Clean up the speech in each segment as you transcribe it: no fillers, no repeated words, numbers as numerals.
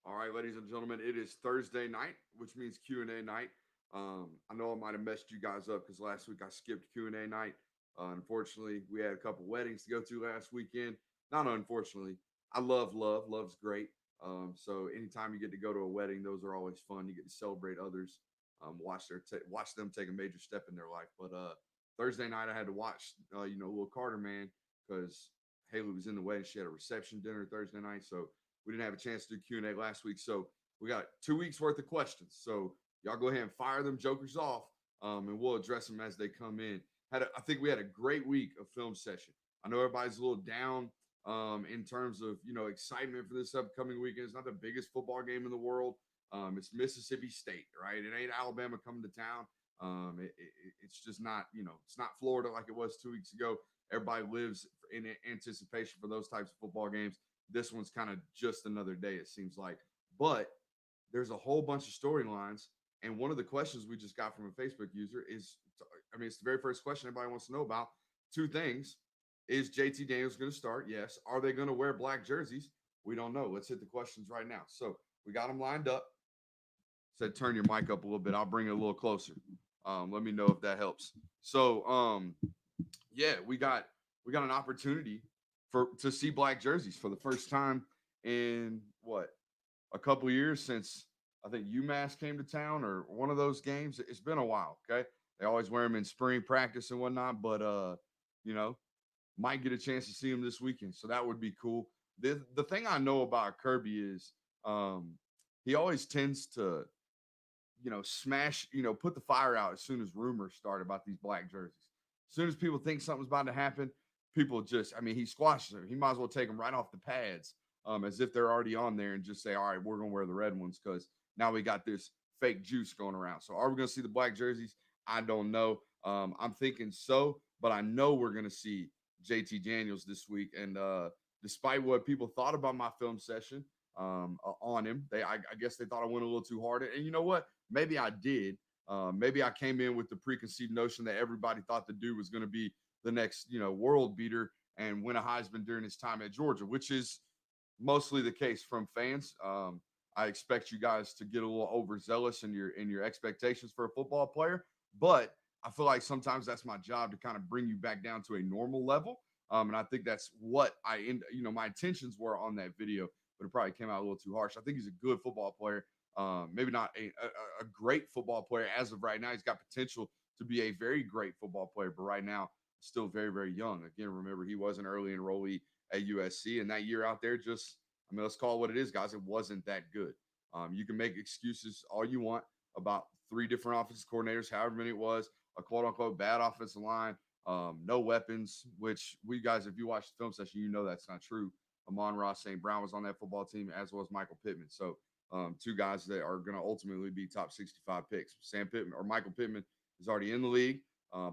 All right, ladies and gentlemen, it is Thursday night, which means Q&A night. I know I might have messed you guys up because last week I skipped Q&A night. Unfortunately, we had a couple weddings to go to last weekend. Not unfortunately. I love love. Love's great. So anytime you get to go to a wedding, those are always fun. You get to celebrate others, watch them take a major step in their life. But Thursday night, I had to watch, little Carter man because Haley was in the wedding. She had a reception dinner Thursday night, so we didn't have a chance to do Q&A last week. So we got 2 weeks worth of questions. So y'all go ahead and fire them jokers off, and we'll address them as they come in. I think we had a great week of film session. I know everybody's a little down in terms of excitement for this upcoming weekend. It's not the biggest football game in the world. It's Mississippi State, right? It ain't Alabama coming to town. It's just not, it's not Florida like it was 2 weeks ago. Everybody lives in anticipation for those types of football games. This one's kind of just another day, it seems like. But there's a whole bunch of storylines. And one of the questions we just got from a Facebook user is, it's the very first question everybody wants to know about. Two things. Is JT Daniels going to start? Yes. Are they going to wear black jerseys? We don't know. Let's hit the questions right now. So we got them lined up. Said, turn your mic up a little bit. I'll bring it a little closer. Let me know if that helps. So, we got an opportunity to see black jerseys for the first time in a couple years since I think UMass came to town or one of those games. It's been a while. Okay, they always wear them in spring practice and whatnot, but might get a chance to see them this weekend, so that would be cool. The thing I know about Kirby is he always tends to smash, put the fire out as soon as rumors start about these black jerseys. As soon as people think something's about to happen, people just, he squashes them. He might as well take them right off the pads as if they're already on there and just say, all right, we're going to wear the red ones because now we got this fake juice going around. So are we going to see the black jerseys? I don't know. I'm thinking so, but I know we're going to see JT Daniels this week. And despite what people thought about my film session on him, I guess they thought I went a little too hard. And you know what? Maybe I did. Maybe I came in with the preconceived notion that everybody thought the dude was going to be the next, world beater and win a Heisman during his time at Georgia, which is mostly the case from fans. I expect you guys to get a little overzealous in your expectations for a football player, but I feel like sometimes that's my job to kind of bring you back down to a normal level. And I think that's what my intentions were on that video, but it probably came out a little too harsh. I think he's a good football player. Maybe not a great football player as of right now. He's got potential to be a very great football player, but right now, still very, very young. Again, remember, he was an early enrollee at USC, and that year out there let's call it what it is, guys. It wasn't that good. You can make excuses all you want about 3 different offensive coordinators, however many it was, a quote-unquote bad offensive line, no weapons, which we guys, if you watch the film session, you know that's not true. Amon-Ra St. Brown was on that football team, as well as Michael Pittman. So 2 guys that are going to ultimately be top 65 picks. Michael Pittman is already in the league,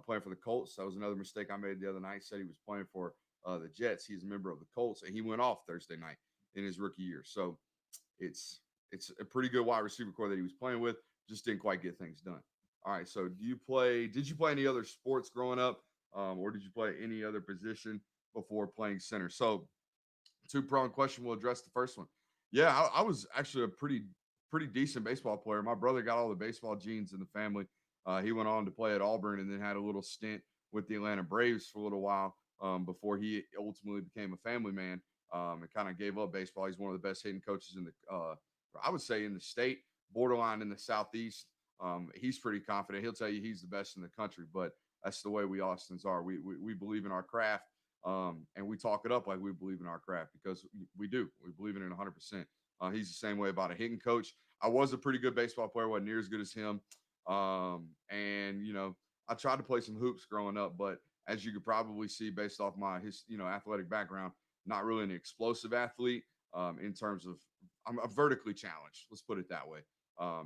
playing for the Colts. That was another mistake I made the other night. Said he was playing for the Jets. He's a member of the Colts, and he went off Thursday night in his rookie year. So it's a pretty good wide receiver core that he was playing with. Just didn't quite get things done. All right. So did you play any other sports growing up, or did you play any other position before playing center? So 2-pronged question. We'll address the first one. Yeah, I was actually a pretty decent baseball player. My brother got all the baseball genes in the family. He went on to play at Auburn and then had a little stint with the Atlanta Braves for a little while before he ultimately became a family man and kind of gave up baseball. He's one of the best hitting coaches in I would say in the state, borderline in the Southeast. He's pretty confident. He'll tell you he's the best in the country, but that's the way we Austins are. We believe in our craft. And we talk it up like we believe in our craft because we do. We believe in it 100%. He's the same way about a hitting coach. I was a pretty good baseball player, wasn't near as good as him. I tried to play some hoops growing up, but as you could probably see based off his athletic background, not really an explosive athlete in terms of I'm vertically challenged. Let's put it that way.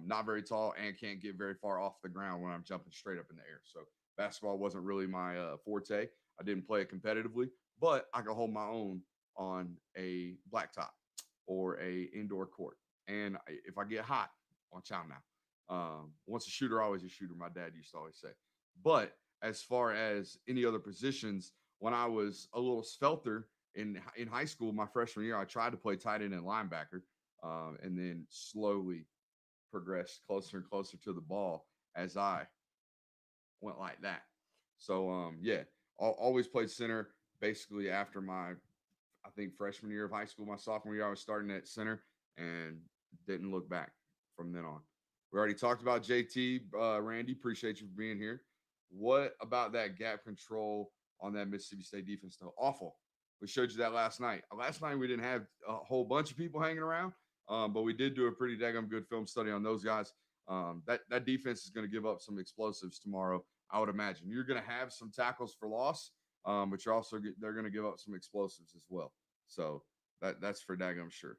Not very tall and can't get very far off the ground when I'm jumping straight up in the air. So basketball wasn't really my forte. I didn't play it competitively, but I could hold my own on a blacktop or a indoor court. And if I get hot, watch out now. Once a shooter, always a shooter, my dad used to always say. But as far as any other positions, when I was a little svelter in high school, my freshman year, I tried to play tight end and linebacker. and then slowly progressed closer and closer to the ball as I went like that. So yeah, always played center. Basically, after my I think freshman year of high school, my sophomore year, I was starting at center and didn't look back from then on. We already talked about JT. Randy, appreciate you for being here. What about that gap control on that Mississippi State defense, though? Awful. We showed you that last night. Last night, we didn't have a whole bunch of people hanging around, but we did do a pretty daggum good film study on those guys. That defense is going to give up some explosives tomorrow, I would imagine. You're going to have some tackles for loss, but you're also they're going to give up some explosives as well. So that's for daggum sure.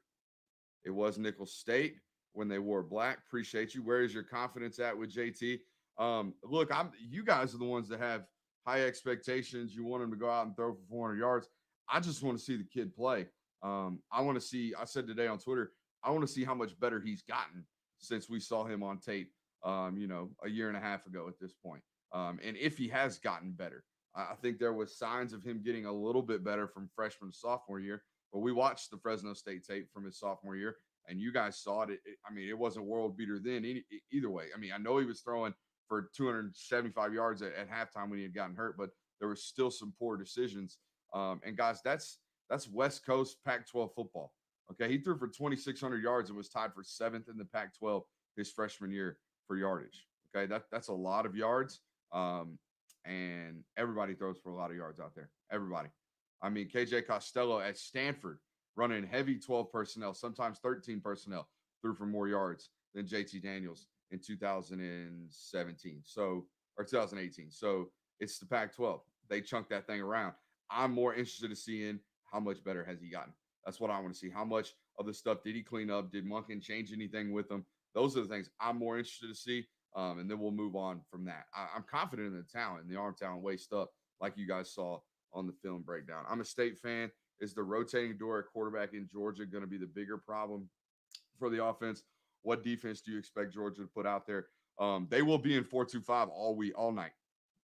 It was Nicholls State when they wore black. Appreciate you. Where is your confidence at with JT? Look, you guys are the ones that have high expectations. You want him to go out and throw for 400 yards. I just want to see the kid play. I want to see. I said today on Twitter, I want to see how much better he's gotten since we saw him on tape. A year and a half ago at this point. And if he has gotten better, I think there was signs of him getting a little bit better from freshman to sophomore year. But we watched the Fresno State tape from his sophomore year, and you guys saw it. It wasn't world beater then either way. I know he was throwing for 275 yards at halftime when he had gotten hurt, but there was still some poor decisions. And guys, that's West Coast Pac-12 football. Okay, he threw for 2,600 yards and was tied for 7th in the Pac-12 his freshman year for yardage. Okay, that's a lot of yards. And everybody throws for a lot of yards out there. Everybody. KJ Costello at Stanford running heavy 12 personnel, sometimes 13 personnel, threw for more yards than JT Daniels in 2017. Or 2018. So it's the Pac-12. They chunked that thing around. I'm more interested in seeing how much better has he gotten. That's what I want to see. How much of the stuff did he clean up? Did Monken change anything with him? Those are the things I'm more interested to see. And then we'll move on from that. I'm confident in the talent, the arm talent waist up, like you guys saw on the film breakdown. I'm a State fan. Is the rotating door at quarterback in Georgia going to be the bigger problem for the offense? What defense do you expect Georgia to put out there? They will be in 4-2-5 all night.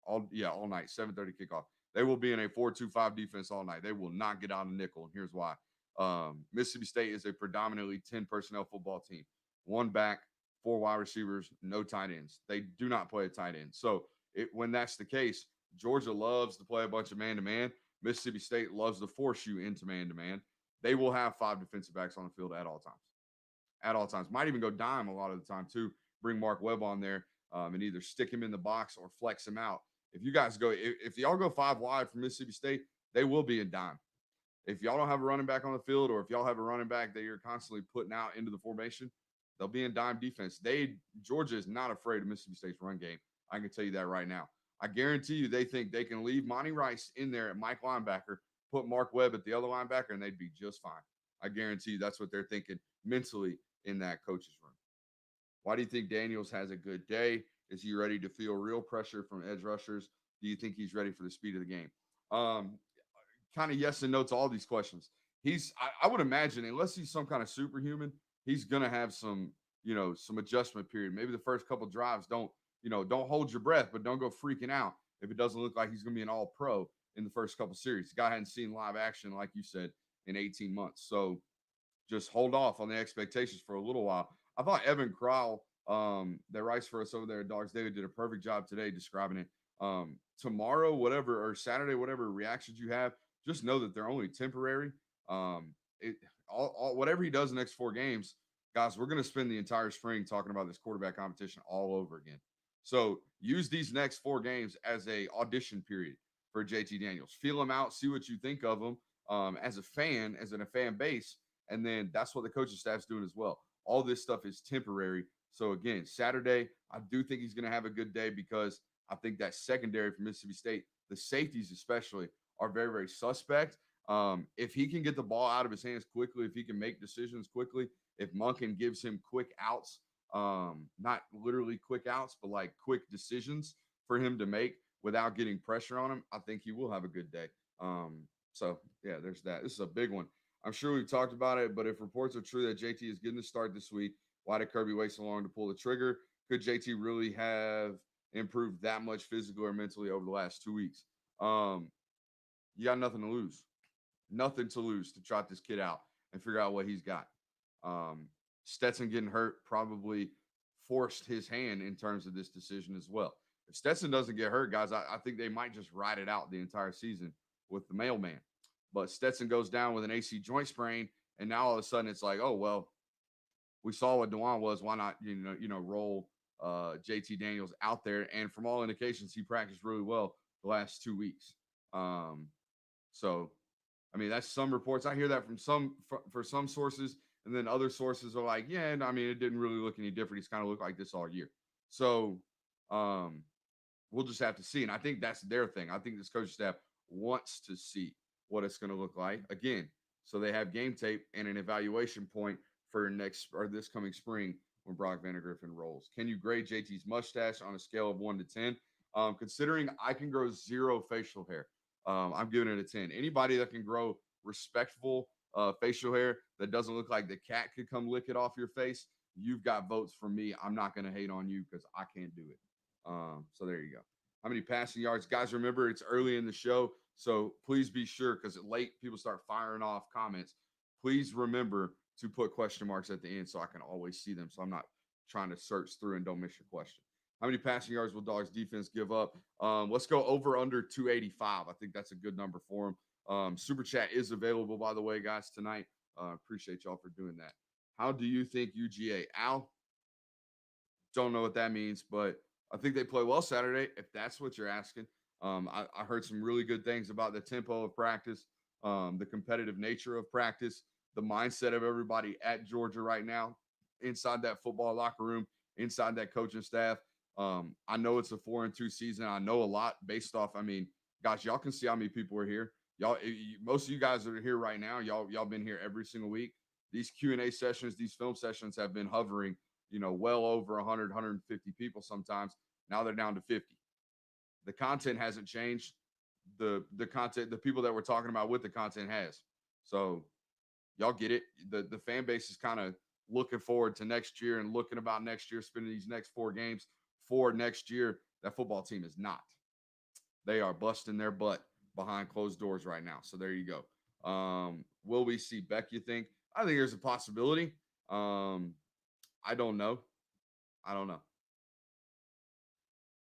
All night, 7:30 kickoff. They will be in a 4-2-5 defense all night. They will not get out of nickel, and here's why. Mississippi State is a predominantly 10 personnel football team. One back, 4 wide receivers, no tight ends. They do not play a tight end. So when that's the case, Georgia loves to play a bunch of man-to-man. Mississippi State loves to force you into man-to-man. They will have 5 defensive backs on the field at all times. At all times. Might even go dime a lot of the time, too. Bring Mark Webb on there and either stick him in the box or flex him out. If you guys go – if y'all go 5 wide for Mississippi State, they will be in dime. If y'all don't have a running back on the field or if y'all have a running back that you're constantly putting out into the formation, they'll be in dime defense. Georgia is not afraid of Mississippi State's run game. I can tell you that right now. I guarantee you they think they can leave Monty Rice in there at Mike linebacker, put Mark Webb at the other linebacker, and they'd be just fine. I guarantee you that's what they're thinking mentally in that coach's room. Why do you think Daniels has a good day? Is he ready to feel real pressure from edge rushers? Do you think he's ready for the speed of the game? Kind of yes and no to all these questions. I would imagine, unless he's some kind of superhuman, he's going to have some adjustment period. Maybe the first couple drives don't hold your breath, but don't go freaking out if it doesn't look like he's going to be an all-pro in the first couple series. The guy hadn't seen live action, like you said, in 18 months. So just hold off on the expectations for a little while. I thought Evan Crowell, that writes for us over there at Dogs Daily, did a perfect job today describing it. Tomorrow, Saturday, whatever reactions you have, just know that they're only temporary. Whatever he does the next 4 games, guys, we're going to spend the entire spring talking about this quarterback competition all over again. So use these next 4 games as a audition period for JT Daniels. Feel him out, see what you think of him as a fan, as in a fan base, and then that's what the coaching staff's doing as well. All this stuff is temporary. So again, Saturday, I do think he's going to have a good day because I think that secondary for Mississippi State, the safeties especially, are very, very suspect. If he can get the ball out of his hands quickly, if he can make decisions quickly, if Monken gives him quick outs, not literally quick outs, but like quick decisions for him to make without getting pressure on him, I think he will have a good day. So, yeah, there's that. This is a big one. I'm sure we've talked about it, but if reports are true that JT is getting the start this week, why did Kirby wait so long to pull the trigger? Could JT really have improved that much physically or mentally over the last 2 weeks? You got nothing to lose. Nothing to lose to trot this kid out and figure out what he's got. Stetson getting hurt probably forced his hand in terms of this decision as well. If Stetson doesn't get hurt, guys, I think they might just ride it out the entire season with the mailman. But Stetson goes down with an AC joint sprain, and now all of a sudden it's like, oh well, we saw what Dewan was. Why not, roll JT Daniels out there? And from all indications, he practiced really well the last 2 weeks. So, I mean, that's some reports. I hear that from for some sources, and then other sources are like, yeah, I mean, it didn't really look any different. He's kind of looked like this all year. So, we'll just have to see. And I think that's their thing. I think this coaching staff wants to see what it's going to look like again. So they have game tape and an evaluation point for this coming spring when Brock Vandegrift rolls. Can you grade JT's mustache on a scale of 1 to 10? Considering I can grow 0 facial hair, I'm giving it a 10. Anybody that can grow respectful facial hair that doesn't look like the cat could come lick it off your face, you've got votes from me. I'm not going to hate on you because I can't do it. So there you go. How many passing yards? Guys, remember, it's early in the show, so please be sure, because at late people start firing off comments. Please remember to put question marks at the end so I can always see them, so I'm not trying to search through and don't miss your question. How many passing yards will Dogs defense give up? Let's go over under 285. I think that's a good number for them. Super chat is available, by the way, guys, tonight. Appreciate y'all for doing that. How do you think UGA? Al, don't know what that means, but I think they play well Saturday, if that's what you're asking. I heard some really good things about the tempo of practice, the competitive nature of practice, the mindset of everybody at Georgia right now, inside that football locker room, inside that coaching staff. I know it's a 4-2 season. I know a lot based off. I mean, gosh, y'all can see how many people are here. Y'all, most of you guys that are here right now, y'all been here every single week. These Q&A sessions, these film sessions have been hovering, well over 100, 150 people sometimes. Now they're down to 50. The content hasn't changed. The content, the people that we're talking about with the content has. So y'all get it. The fan base is kind of looking forward to next year and looking about next year, spending these next 4 games for next year. That football team is not. They are busting their butt behind closed doors right now. So there you go. Will we see Beck, you think? I think there's a possibility. I don't know.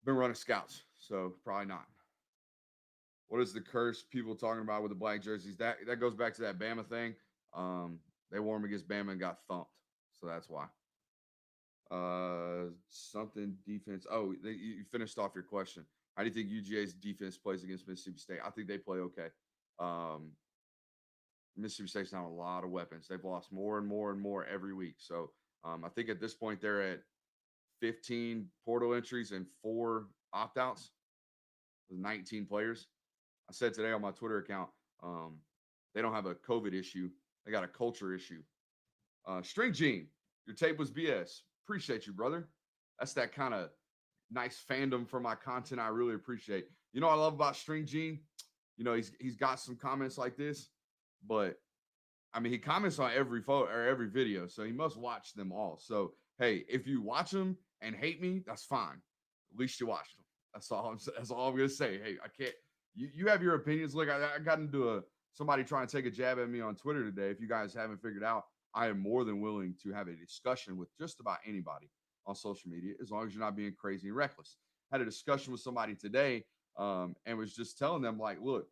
Been running scouts, so probably not. What is the curse people talking about with the black jerseys? That goes back to that Bama thing. They wore them against Bama and got thumped, so that's why. Something defense. Oh, you finished off your question. How do you think UGA's defense plays against Mississippi State? I think they play okay. Mississippi State's down a lot of weapons. They've lost more and more and more every week. So I think at this point they're at 15 portal entries and 4 opt-outs with 19 players. I said today on my Twitter account, they don't have a COVID issue. They got a culture issue. String Gene, your tape was BS. Appreciate you, brother. That's that kind of nice fandom for my content I really appreciate. You know what I love about String Gene? He's got some comments like this, but I mean, he comments on every photo or every video, so he must watch them all. So, hey, if you watch them and hate me, that's fine. At least you watched them. That's all I'm gonna say. Hey, I can't. You have your opinions. Look, I got into somebody trying to take a jab at me on Twitter today. If you guys haven't figured out, I am more than willing to have a discussion with just about anybody on social media, as long as you're not being crazy and reckless. I had a discussion with somebody today, and was just telling them, like, look,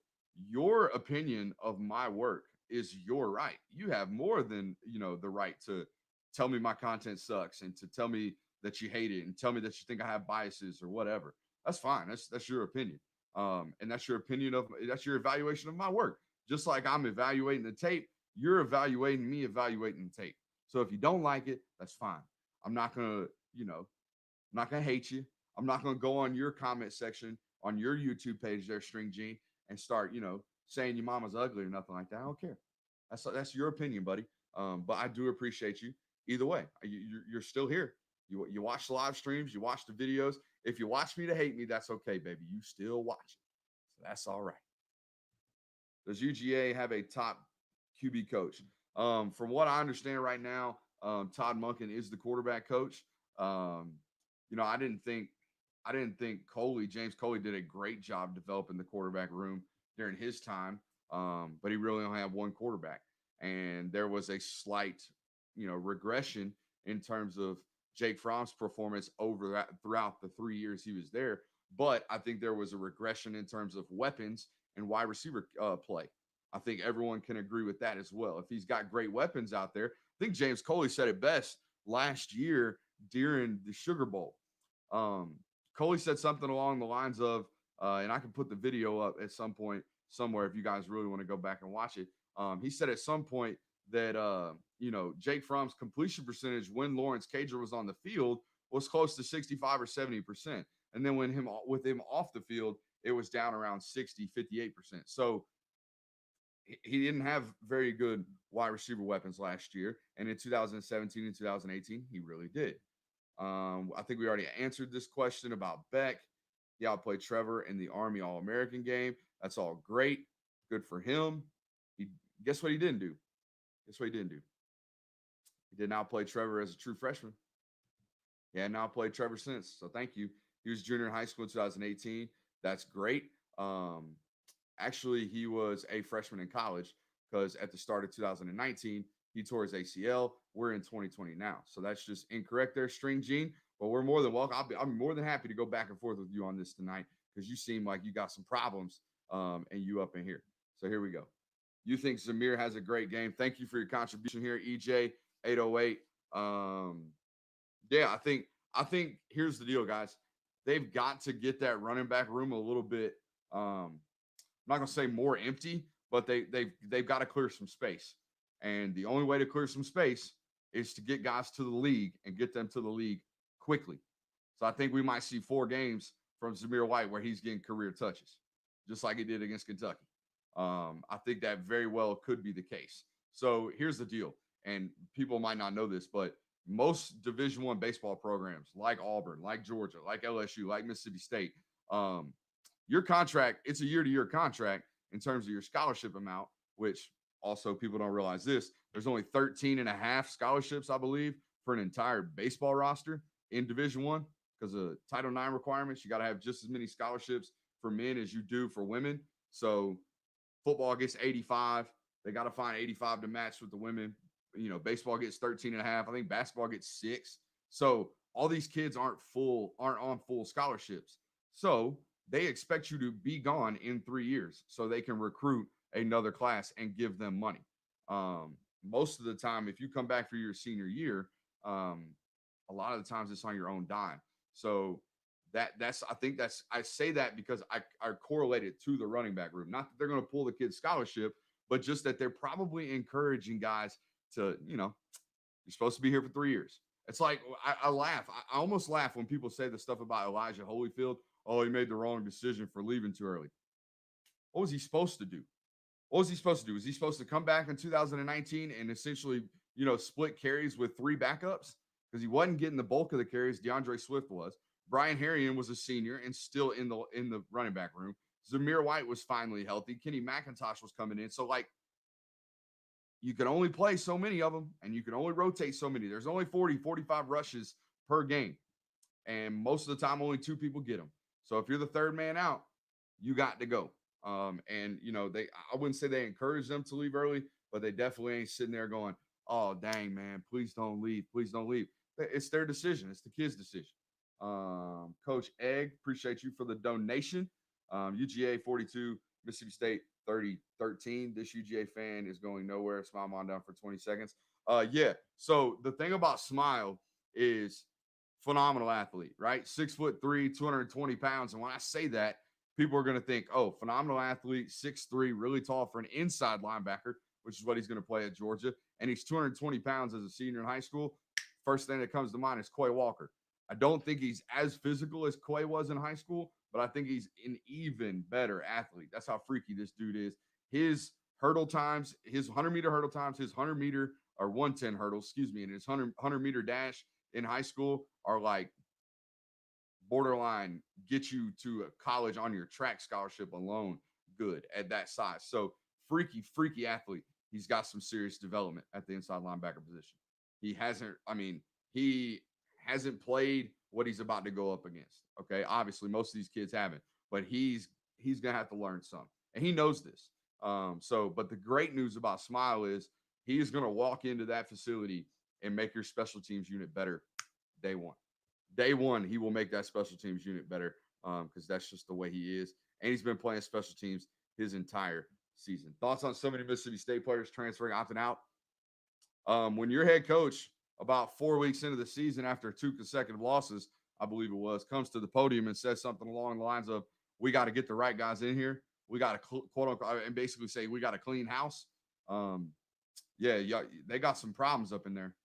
your opinion of my work is your right. You have more than, the right to tell me my content sucks and to tell me that you hate it and tell me that you think I have biases or whatever. That's fine. That's your opinion. And that's your evaluation of my work. Just like I'm evaluating the tape, you're evaluating me evaluating the tape. So if you don't like it, that's fine. I'm not going to hate you. I'm not going to go on your comment section on your YouTube page there, String Gene, and start, saying your mama's ugly or nothing like that. I don't care. That's your opinion, buddy. But I do appreciate you either way. You're still here. You watch the live streams, you watch the videos. If you watch me to hate me, that's okay, baby. You still watch it. So that's all right. Does UGA have a top QB coach? From what I understand right now, Todd Monken is the quarterback coach. I didn't think James Coley did a great job developing the quarterback room during his time. But he really only had one quarterback. And there was a slight regression in terms of Jake Fromm's performance over that throughout the 3 years he was there. But I think there was a regression in terms of weapons and wide receiver play. I think everyone can agree with that as well. If he's got great weapons out there, I think James Coley said it best last year during the Sugar Bowl. Um, Coley said something along the lines of, and I can put the video up at some point somewhere if you guys really want to go back and watch it. He said at some point that Jake Fromm's completion percentage when Lawrence Cager was on the field was close to 65 or 70%. And then with him off the field, it was down around 60, 58%. So he didn't have very good wide receiver weapons last year. And in 2017 and 2018, he really did. I think we already answered this question about Beck. He outplayed Trevor in the Army All-American game. That's all great. Good for him. Guess what he didn't do? Guess what he didn't do? He did not play Trevor as a true freshman. He had not played Trevor since. So thank you. He was junior in high school in 2018. That's great. Actually, he was a freshman in college because at the start of 2019, he tore his ACL. We're in 2020 now. So that's just incorrect there, String Gene. But we're more than welcome. I'm more than happy to go back and forth with you on this tonight because you seem like you got some problems and you up in here. So here we go. You think Zamir has a great game. Thank you for your contribution here, EJ808. Yeah, I think here's the deal, guys. They've got to get that running back room a little bit. I'm not gonna say more empty, but they've got to clear some space. And the only way to clear some space is to get guys to the league and get them to the league quickly. So I think we might see 4 games from Zamir White where he's getting career touches, just like he did against Kentucky. I think that very well could be the case. So here's the deal, and people might not know this, but most Division I baseball programs like Auburn, like Georgia, like LSU, like Mississippi State, your contract, it's a year-to-year contract in terms of your scholarship amount, which also people don't realize this. There's only 13 and a half scholarships, I believe, for an entire baseball roster in Division I because of Title IX requirements. You got to have just as many scholarships for men as you do for women. So football gets 85. They got to find 85 to match with the women. Baseball gets 13 and a half. I think basketball gets 6. So all these kids aren't on full scholarships. So they expect you to be gone in 3 years so they can recruit another class and give them money. Most of the time, if you come back for your senior year, a lot of the times it's on your own dime. So I say that because I correlate it to the running back room. Not that they're going to pull the kid's scholarship, but just that they're probably encouraging guys to, you're supposed to be here for 3 years. It's like, I laugh. I almost laugh when people say the stuff about Elijah Holyfield. Oh, he made the wrong decision for leaving too early. What was he supposed to do? What was he supposed to do? Was he supposed to come back in 2019 and essentially, split carries with 3 backups? Because he wasn't getting the bulk of the carries. DeAndre Swift was. Brian Harrion was a senior and still in the running back room. Zamir White was finally healthy. Kenny McIntosh was coming in. So, you can only play so many of them, and you can only rotate so many. There's only 40, 45 rushes per game. And most of the time, only 2 people get them. So if you're the third man out, you got to go. I wouldn't say they encourage them to leave early, but they definitely ain't sitting there going, oh, dang, man, please don't leave. Please don't leave. It's their decision. It's the kid's decision. Coach Egg, appreciate you for the donation. UGA 42, Mississippi State 30-13. This UGA fan is going nowhere. Smile on down for 20 seconds. Yeah. So the thing about Smile is phenomenal athlete, right? 6'3", 220 pounds. And when I say that, people are going to think, oh, phenomenal athlete, 6'3", really tall for an inside linebacker, which is what he's going to play at Georgia. And he's 220 pounds as a senior in high school. First thing that comes to mind is Quay Walker. I don't think he's as physical as Quay was in high school, but I think he's an even better athlete. That's how freaky this dude is. His hurdle times, his 100-meter hurdle times, his 100-meter or 110 hurdles, and his 100-meter dash in high school are like borderline get you to a college on your track scholarship alone good at that size. So freaky athlete. He's got some serious development at the inside linebacker position. He hasn't played what he's about to go up against. Okay. Obviously, most of these kids haven't, but he's going to have to learn some. And he knows this. But the great news about Smile is he is going to walk into that facility and make your special teams unit better day one. Day one, he will make that special teams unit better because that's just the way he is. And he's been playing special teams his entire season. Thoughts on so many Mississippi State players transferring, opting out? When your head coach, about 4 weeks into the season after 2 consecutive losses, I believe it was, comes to the podium and says something along the lines of, we got to get the right guys in here. We got to quote unquote, and basically say we got a clean house. Yeah, they got some problems up in there.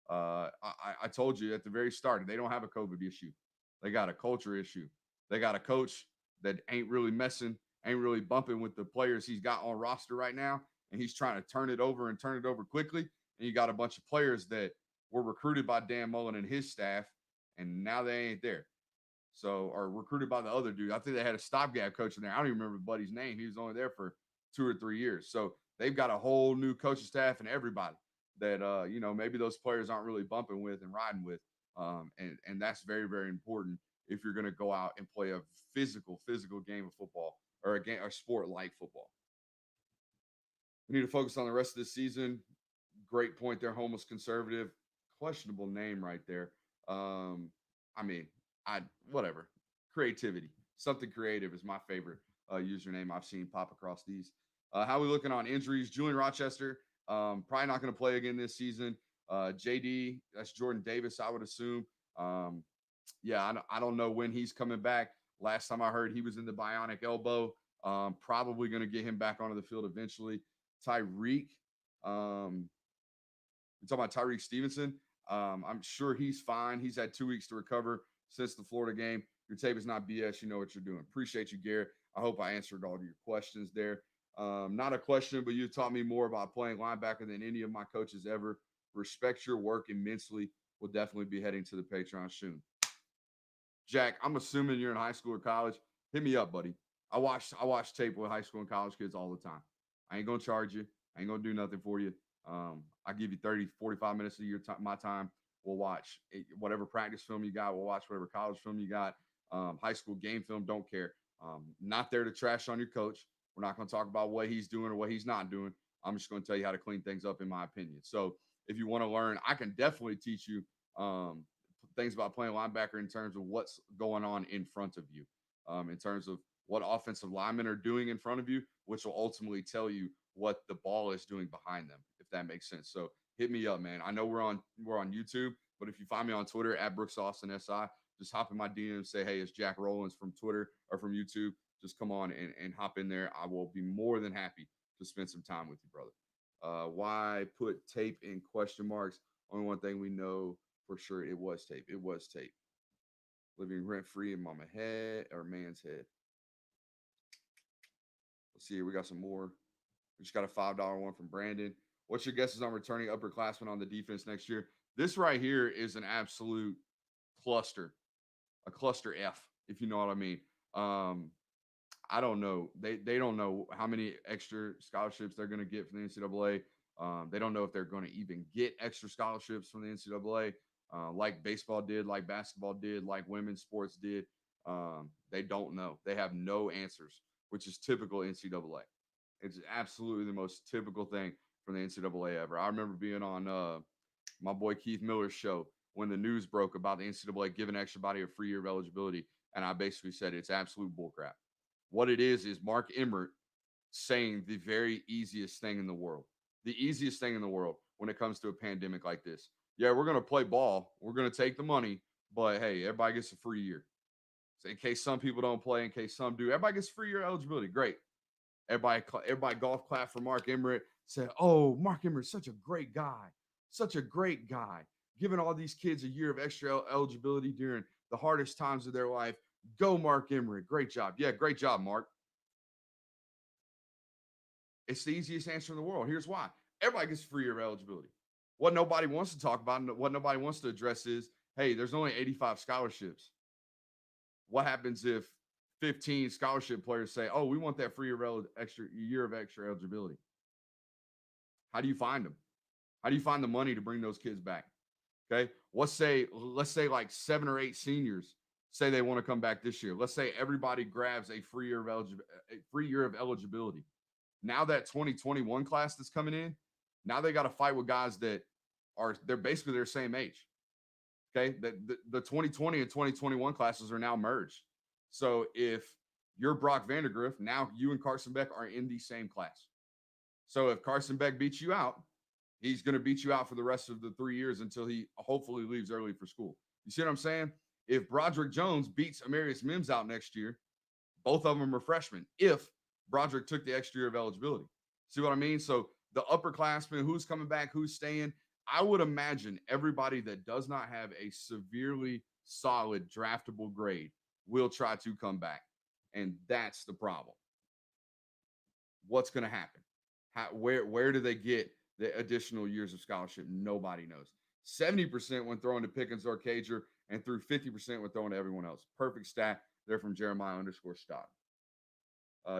I told you at the very start, they don't have a COVID issue. They got a culture issue. They got a coach that ain't really messing, ain't really bumping with the players he's got on roster right now. And he's trying to turn it over quickly. And you got a bunch of players that were recruited by Dan Mullen and his staff, and now they ain't there. So, or recruited by the other dude. I think they had a stopgap coach in there. I don't even remember Buddy's name. He was only there for 2 or 3 years. So they've got a whole new coaching staff and everybody that, maybe those players aren't really bumping with and riding with. And that's very, very important if you're going to go out and play a physical game of football or a sport like football. We need to focus on the rest of this season. Great point there, homeless conservative. Questionable name right there. Whatever. Creativity. Something creative is my favorite username I've seen pop across these. How are we looking on injuries? Julian Rochester, probably not going to play again this season. JD, that's Jordan Davis, I would assume. I don't know when he's coming back. Last time I heard, he was in the bionic elbow. Probably going to get him back onto the field eventually. Tyreek, you're talking about Tyreek Stevenson. I'm sure he's fine. He's had 2 weeks to recover since the Florida game. Your tape is not BS. You know what you're doing. Appreciate you, Garrett. I hope I answered all of your questions there. Not a question, but you taught me more about playing linebacker than any of my coaches ever. Respect your work immensely. We'll definitely be heading to the Patreon soon. Jack, I'm assuming you're in high school or college. Hit me up, buddy. I watch tape with high school and college kids all the time. I ain't going to charge you. I ain't going to do nothing for you. I'll give you 30, 45 minutes of my time. We'll watch whatever practice film you got. We'll watch whatever college film you got. High school game film, don't care. Not there to trash on your coach. We're not going to talk about what he's doing or what he's not doing. I'm just going to tell you how to clean things up, in my opinion. So if you want to learn, I can definitely teach you things about playing linebacker in terms of what's going on in front of you, in terms of what offensive linemen are doing in front of you, which will ultimately tell you what the ball is doing behind them, if that makes sense. So hit me up, man. I know we're on YouTube, but if you find me on Twitter at Brooks Austin SI, just hop in my DM and say, hey, it's Jack Rollins from Twitter or from YouTube. Just come on and hop in there. I will be more than happy to spend some time with you, brother. Why put tape in question marks? Only one thing we know for sure, it was tape. It was tape. Living rent-free in mama head or man's head. Let's see here. We got some more. We just got a $5 one from Brandon. What's your guesses on returning upperclassmen on the defense next year? This right here is an absolute cluster, a cluster F, if you know what I mean. I don't know. They don't know how many extra scholarships they're going to get from the NCAA. They don't know if they're going to even get extra scholarships from the NCAA, like baseball did, like basketball did, like women's sports did. They don't know. They have no answers, which is typical NCAA. It's absolutely the most typical thing from the NCAA ever. I remember being on my boy Keith Miller's show when the news broke about the NCAA giving everybody a free year of eligibility, and I basically said it's absolute bullcrap. What it is Mark Emmert saying the very easiest thing in the world. The easiest thing in the world when it comes to a pandemic like this. Yeah, we're going to play ball. We're going to take the money, but hey, everybody gets a free year. So in case some people don't play, in case some do, everybody gets free year eligibility. Great. Everybody golf clap for Mark Emmert. Said, oh, Mark Emmert's such a great guy. Such a great guy. Giving all these kids a year of extra eligibility during the hardest times of their life. Go, Mark Emmert. Great job. Yeah, great job, Mark. It's the easiest answer in the world. Here's why. Everybody gets free year of eligibility. What nobody wants to talk about and what nobody wants to address is, hey, there's only 85 scholarships. What happens if 15 scholarship players say, oh, we want that free year of extra eligibility? How do you find them? How do you find the money to bring those kids back? Okay. Let's say like 7 or 8 seniors say they want to come back this year. Let's say everybody grabs a free year of eligibility. Now that 2021 class that's coming in, now they got to fight with guys that they're basically their same age. Okay. The 2020 and 2021 classes are now merged. So if you're Brock Vandergriff, now you and Carson Beck are in the same class. So if Carson Beck beats you out, he's going to beat you out for the rest of the 3 years until he hopefully leaves early for school. You see what I'm saying? If Broderick Jones beats Amarius Mims out next year, both of them are freshmen. If Broderick took the extra year of eligibility. See what I mean? So the upperclassmen, who's coming back, who's staying, I would imagine everybody that does not have a severely solid draftable grade will try to come back. And that's the problem. What's going to happen? Where do they get the additional years of scholarship? Nobody knows. 70% when throwing to Pickens or Cager, and through 50% when throwing to everyone else. Perfect stat. They're from Jeremiah_Stott.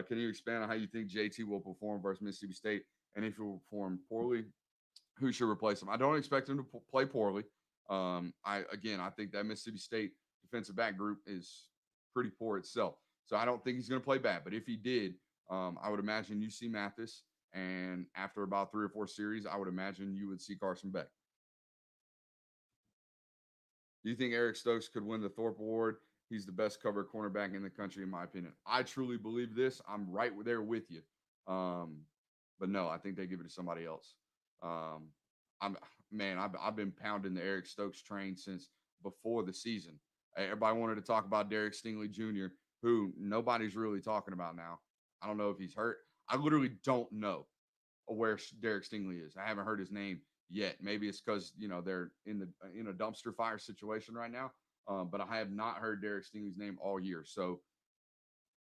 Can you expand on how you think JT will perform versus Mississippi State? And if he will perform poorly, who should replace him? I don't expect him to play poorly. I think that Mississippi State defensive back group is pretty poor itself. So I don't think he's going to play bad. But if he did, I would imagine you see Mathis. And after about 3 or 4 series, I would imagine you would see Carson Beck. Do you think Eric Stokes could win the Thorpe Award? He's the best cover cornerback in the country, in my opinion. I truly believe this. I'm right there with you. But no, I think they give it to somebody else. I've been pounding the Eric Stokes train since before the season. Everybody wanted to talk about Derek Stingley Jr., who nobody's really talking about now. I don't know if he's hurt. I literally don't know where Derek Stingley is. I haven't heard his name yet. Maybe it's because they're in a dumpster fire situation right now. But I have not heard Derek Stingley's name all year, so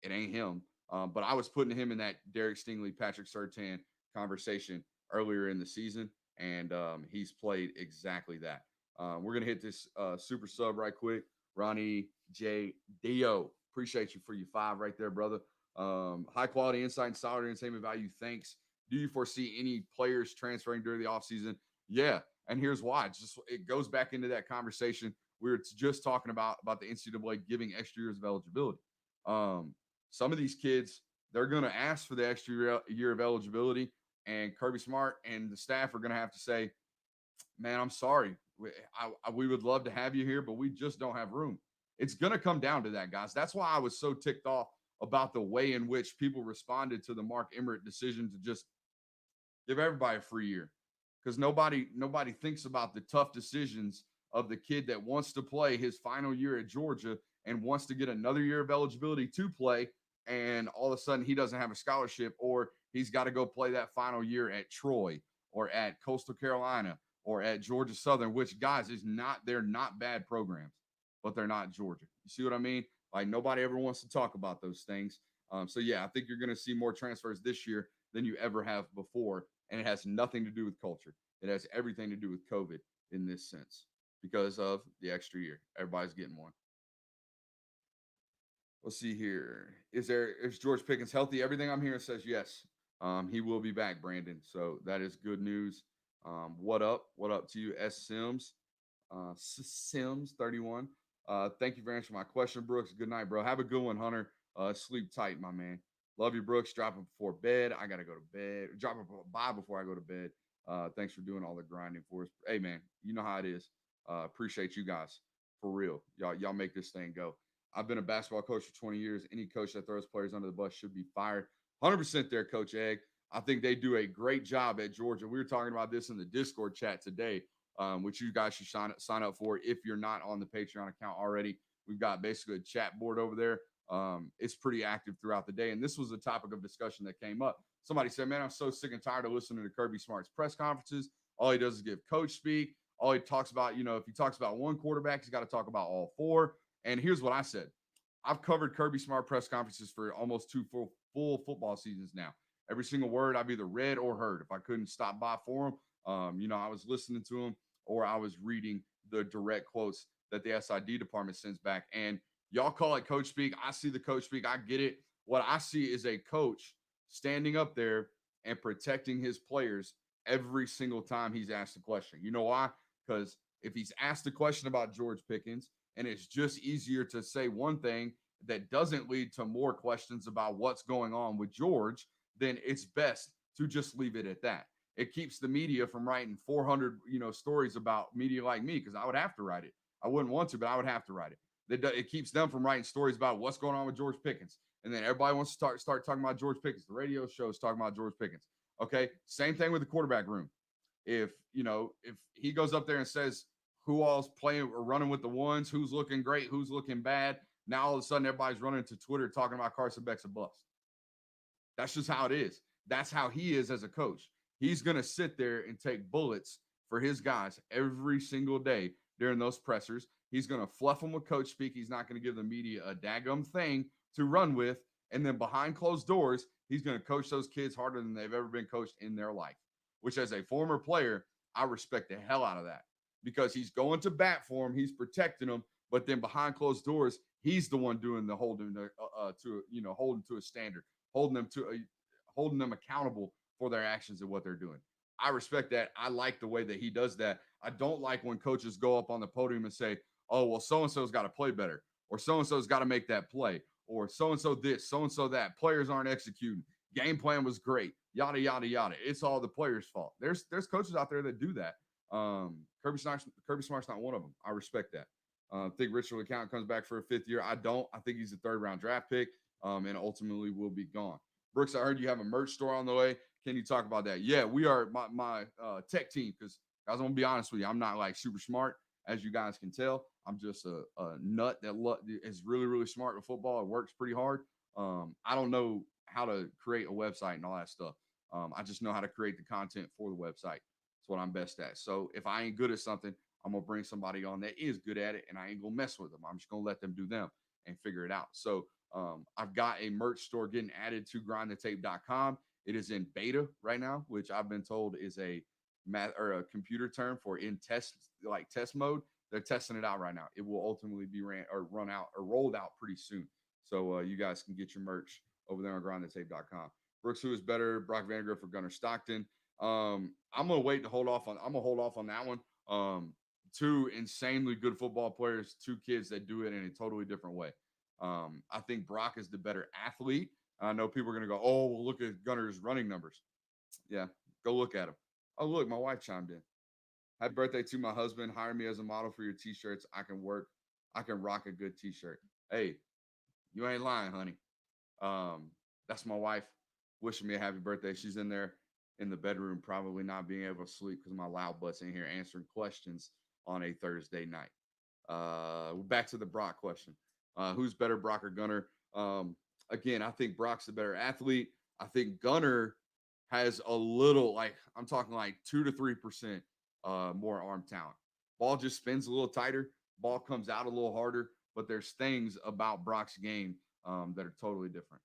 it ain't him. But I was putting him in that Derek Stingley, Patrick Surtain conversation earlier in the season, and he's played exactly that. We're gonna hit this super sub right quick. Ronnie J. Dio, appreciate you for your 5 right there, brother. High quality insight and solid entertainment value. Thanks. Do you foresee any players transferring during the offseason? Yeah, and here's why. It goes back into that conversation we were just talking about the NCAA giving extra years of eligibility. Some of these kids, they're going to ask for the extra year of eligibility, and Kirby Smart and the staff are going to have to say, man, I'm sorry. We would love to have you here, but we just don't have room. It's going to come down to that, guys. That's why I was so ticked off about the way in which people responded to the Mark Emmert decision to just give everybody a free year, because nobody thinks about the tough decisions of the kid that wants to play his final year at Georgia and wants to get another year of eligibility to play, and all of a sudden he doesn't have a scholarship, or he's got to go play that final year at Troy or at Coastal Carolina or at Georgia Southern, which, guys, they're not bad programs, but they're not Georgia. You see what I mean? Like, nobody ever wants to talk about those things. So yeah, I think you're going to see more transfers this year than you ever have before. And it has nothing to do with culture. It has everything to do with COVID in this sense, because of the extra year. Everybody's getting one. Let's see here. Is George Pickens healthy? Everything I'm hearing says yes. He will be back, Brandon. So that is good news. What up? What up to you, S. Sims? Sims 31. Thank you for answering my question, Brooks. Good night, bro. Have a good one, Hunter. Sleep tight, my man. Love you, Brooks. Drop it before bed. I got to go to bed. Drop it by before I go to bed. Thanks for doing all the grinding for us. Hey, man, you know how it is. Appreciate you guys. For real. Y'all make this thing go. I've been a basketball coach for 20 years. Any coach that throws players under the bus should be fired. 100% there, Coach Egg. I think they do a great job at Georgia. We were talking about this in the Discord chat today, which you guys should sign up for if you're not on the Patreon account already. We've got basically a chat board over there. It's pretty active throughout the day. And this was a topic of discussion that came up. Somebody said, man, I'm so sick and tired of listening to Kirby Smart's press conferences. All he does is give coach speak. All he talks about, if he talks about one quarterback, he's got to talk about all 4. And here's what I said. I've covered Kirby Smart press conferences for almost 2 full football seasons now. Every single word I've either read or heard. If I couldn't stop by for him, I was listening to him, or I was reading the direct quotes that the SID department sends back. And y'all call it coach speak. I see the coach speak. I get it. What I see is a coach standing up there and protecting his players every single time he's asked a question. You know why? Because if he's asked a question about George Pickens, and it's just easier to say one thing that doesn't lead to more questions about what's going on with George, then it's best to just leave it at that. It keeps the media from writing 400, stories about media like me because I would have to write it. I wouldn't want to, but I would have to write it. It keeps them from writing stories about what's going on with George Pickens. And then everybody wants to start talking about George Pickens. The radio shows talking about George Pickens. Okay. Same thing with the quarterback room. If he goes up there and says who all's playing or running with the ones, who's looking great, who's looking bad, now all of a sudden everybody's running to Twitter talking about Carson Beck's a bust. That's just how it is. That's how he is as a coach. He's going to sit there and take bullets for his guys every single day during those pressers. He's going to fluff them with coach speak. He's not going to give the media a daggum thing to run with. And then behind closed doors, he's going to coach those kids harder than they've ever been coached in their life, which as a former player, I respect the hell out of that because he's going to bat for him. He's protecting them. But then behind closed doors, he's the one doing the holding holding to a standard, holding them accountable for their actions and what they're doing. I respect that. I like the way that he does that. I don't like when coaches go up on the podium and say, oh, well, so-and-so's got to play better, or so-and-so's got to make that play, or so-and-so this, so-and-so that. Players aren't executing. Game plan was great, yada, yada, yada. It's all the players' fault. There's coaches out there that do that. Kirby Smart's not one of them. I respect that. I think Richard LeCount comes back for a fifth year. I don't. I think he's a third-round draft pick and ultimately will be gone. Brooks, I heard you have a merch store on the way. Can you talk about that? Yeah, we are my tech team because, guys, I'm going to be honest with you. I'm not like super smart, as you guys can tell. I'm just a nut that is really, really smart with football. It works pretty hard. I don't know how to create a website and all that stuff. I just know how to create the content for the website. That's what I'm best at. So if I ain't good at something, I'm going to bring somebody on that is good at it, and I ain't going to mess with them. I'm just going to let them do them and figure it out. So I've got a merch store getting added to grindthetape.com. It is in beta right now, which I've been told is a math or a computer term for in test mode. They're testing it out right now. It will ultimately be rolled out pretty soon. So you guys can get your merch over there on grindthetape.com. Brooks, who is better, Brock Vandagriff or Gunnar Stockton? I'm gonna hold off on that one. Two insanely good football players, two kids that do it in a totally different way. I think Brock is the better athlete. I know people are going to go, oh, well, look at Gunner's running numbers. Yeah, go look at him. Oh, look, my wife chimed in. Happy birthday to my husband. Hire me as a model for your T-shirts. I can rock a good T-shirt. Hey, you ain't lying, honey. That's my wife wishing me a happy birthday. She's in there in the bedroom, probably not being able to sleep because my loud butt's in here answering questions on a Thursday night. Back to the Brock question. Who's better, Brock or Gunner? Again, I think Brock's the better athlete. I think Gunner has a little, I'm talking like 2 to 3% more arm talent. Ball just spins a little tighter. Ball comes out a little harder. But there's things about Brock's game that are totally different.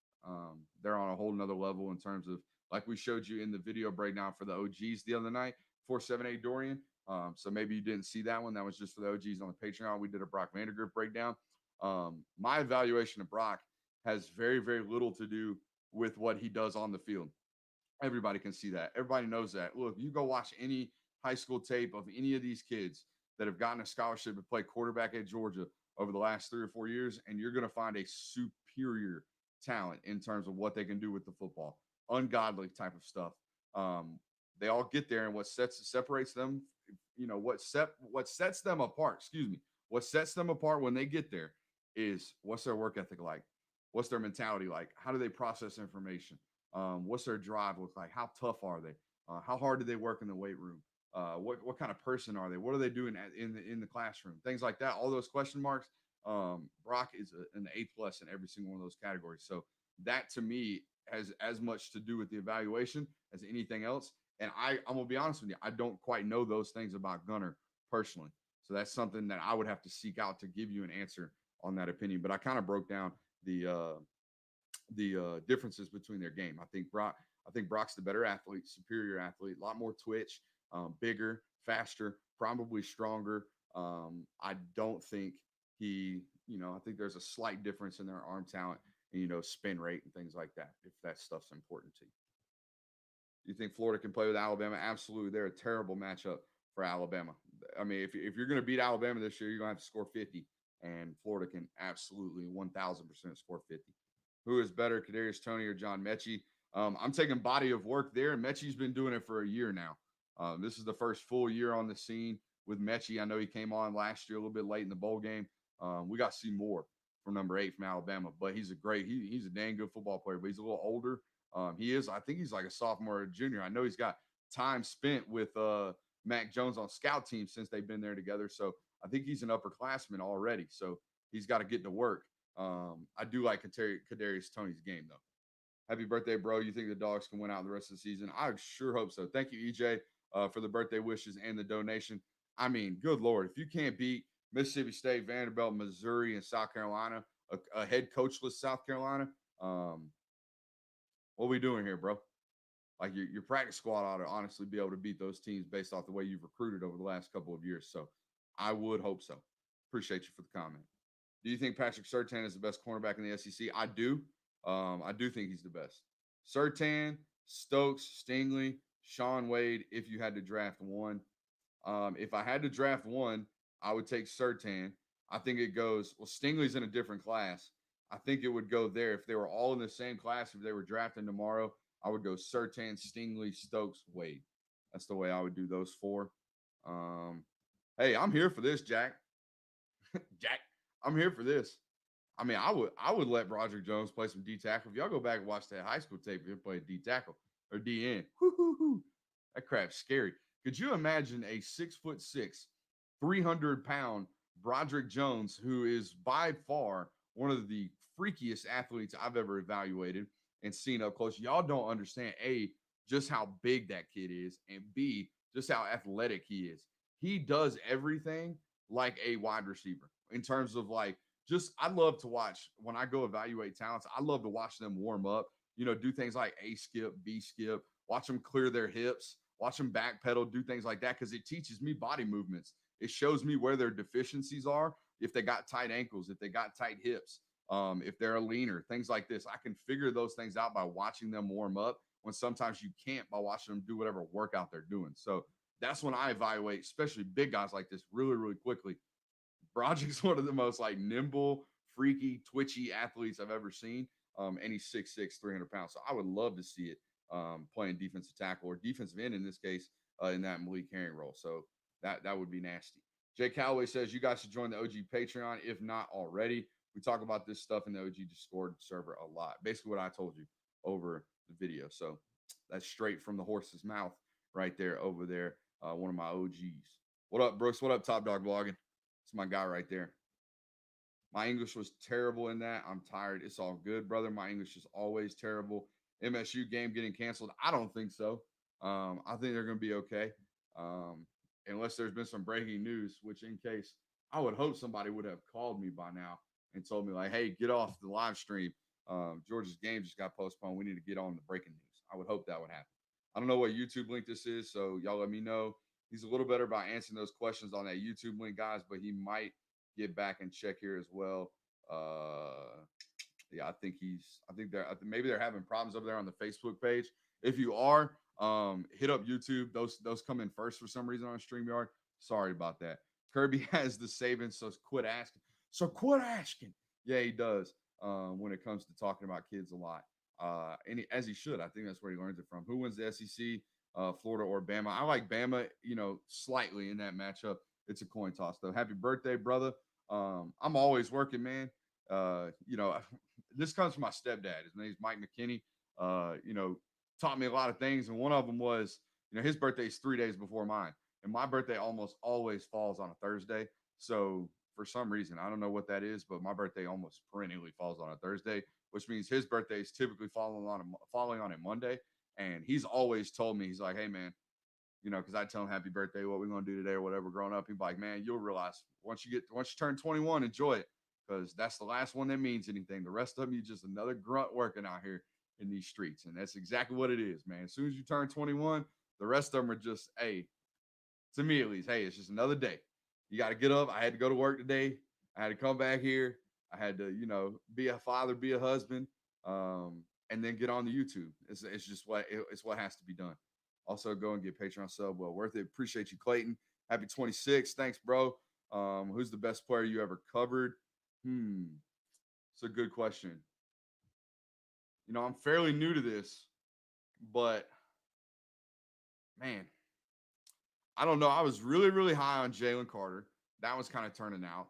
They're on a whole nother level in terms of, like we showed you in the video breakdown for the OGs the other night, 478 Dorian. So maybe you didn't see that one. That was just for the OGs on the Patreon. We did a Brock Vandagriff breakdown. My evaluation of Brock has very, very little to do with what he does on the field. Everybody can see that. Everybody knows that. Look, you go watch any high school tape of any of these kids that have gotten a scholarship to play quarterback at Georgia over the last 3 or 4 years, and you're going to find a superior talent in terms of what they can do with the football. Ungodly type of stuff. They all get there, and what separates them, what sets them apart, what sets them apart when they get there is what's their work ethic like? What's their mentality like? How do they process information? What's their drive look like? How tough are they? How hard do they work in the weight room? What kind of person are they? What are they doing in the classroom? Things like that. All those question marks. Brock is an A+ in every single one of those categories. So that to me has as much to do with the evaluation as anything else. And I'm gonna be honest with you, I don't quite know those things about Gunner personally. So that's something that I would have to seek out to give you an answer on that opinion. But I kind of broke down the differences between their game. I think Brock's the better athlete, superior athlete, a lot more twitch, bigger, faster, probably stronger. I don't think I think there's a slight difference in their arm talent and, spin rate and things like that, if that stuff's important to you. You think Florida can play with Alabama? Absolutely. They're a terrible matchup for Alabama. I mean, if you're going to beat Alabama this year, you're going to have to score 50, and Florida can absolutely 1,000% score 50. Who is better, Kadarius Toney or John Mechie? I'm taking body of work there, and Mechie's been doing it for a year now. This is the first full year on the scene with Mechie. I know he came on last year a little bit late in the bowl game. We got to see more from number 8 from Alabama, but he's he's a dang good football player, but he's a little older. I think he's like a sophomore or a junior. I know he's got time spent with Mac Jones on scout team since they've been there together. So I think he's an upperclassman already. So he's got to get to work. I do like Kadarius Toney's game though. Happy birthday, bro. You think the Dogs can win out the rest of the season? I sure hope so. Thank you, EJ, for the birthday wishes and the donation. I mean, good Lord, if you can't beat Mississippi State, Vanderbilt, Missouri, and South Carolina, a head coachless South Carolina, what are we doing here, bro? Like your practice squad ought to honestly be able to beat those teams based off the way you've recruited over the last couple of years. So I would hope so. Appreciate you for the comment. Do you think Patrick Surtain is the best cornerback in the SEC? I do. I do think he's the best. Surtain, Stokes, Stingley, Sean Wade, if you had to draft one. If I had to draft one, I would take Surtain. I think it goes, well, Stingley's in a different class. I think it would go there. If they were all in the same class, if they were drafting tomorrow, I would go Surtain, Stingley, Stokes, Wade. That's the way I would do those 4. Hey, I'm here for this, Jack. Jack, I'm here for this. I mean, I would let Broderick Jones play some D tackle. If y'all go back and watch that high school tape, he'll play D tackle or DN. That crap's scary. Could you imagine a 6'6", 300-pound Broderick Jones, who is by far one of the freakiest athletes I've ever evaluated and seen up close? Y'all don't understand, A, just how big that kid is, and B, just how athletic he is. He does everything like a wide receiver in terms of like, I love to watch when I go evaluate talents. I love to watch them warm up, do things like A skip, B skip, watch them clear their hips, watch them backpedal, do things like that. Cause it teaches me body movements. It shows me where their deficiencies are. If they got tight ankles, if they got tight hips, if they're a leaner, things like this. I can figure those things out by watching them warm up when sometimes you can't by watching them do whatever workout they're doing. So that's when I evaluate, especially big guys like this really, really quickly. Broderick's one of the most like nimble, freaky, twitchy athletes I've ever seen. And he's 6'6", 300 pounds. So I would love to see it playing defensive tackle or defensive end in this case in that Malik Herring role. So that would be nasty. Jay Calloway says you guys should join the OG Patreon if not already. We talk about this stuff in the OG Discord server a lot. Basically what I told you over the video. So that's straight from the horse's mouth right there over there. One of my OGs. What up, Brooks? What up, Top Dog Blogging? It's my guy right there. My English was terrible in that. I'm tired. It's all good, brother. My English is always terrible. MSU game getting canceled? I don't think so. I think they're going to be okay. Unless there's been some breaking news, which in case I would hope somebody would have called me by now and told me like, hey, get off the live stream. Georgia's game just got postponed. We need to get on the breaking news. I would hope that would happen. I don't know what YouTube link this is, so y'all let me know. He's a little better about answering those questions on that YouTube link, guys, but he might get back and check here as well. Yeah, I think maybe they're having problems over there on the Facebook page. If you are, hit up YouTube. Those come in first for some reason on StreamYard. Sorry about that. Kirby has the savings, so quit asking. Yeah, he does. When it comes to talking about kids a lot, and as he should. I think that's where he learns it from. Who wins the SEC? Florida or Bama? I like Bama, slightly in that matchup. It's a coin toss, though. Happy birthday, brother. I'm always working, man. This comes from my stepdad. His name's Mike McKinney. Taught me a lot of things, and one of them was, his birthday is 3 days before mine, and my birthday almost always falls on a Thursday. So for some reason, I don't know what that is, but my birthday almost perennially falls on a Thursday, which means his birthday is typically falling on a Monday. And he's always told me, he's like, hey, man, because I tell him happy birthday, what we're going to do today or whatever growing up. He's like, man, you'll realize once you turn 21, enjoy it, because that's the last one that means anything. The rest of them, you're just another grunt working out here in these streets. And that's exactly what it is, man. As soon as you turn 21, the rest of them are just, hey, to me at least, hey, it's just another day. You got to get up. I had to go to work today. I had to come back here. I had to, be a father, be a husband. And then get on the YouTube. It's just what has to be done. Also, go and get Patreon sub. Well worth it. Appreciate you, Clayton. Happy 26. Thanks, bro. Who's the best player you ever covered? It's a good question. I'm fairly new to this. But man, I don't know. I was really, really high on Jalen Carter. That was kind of turning out.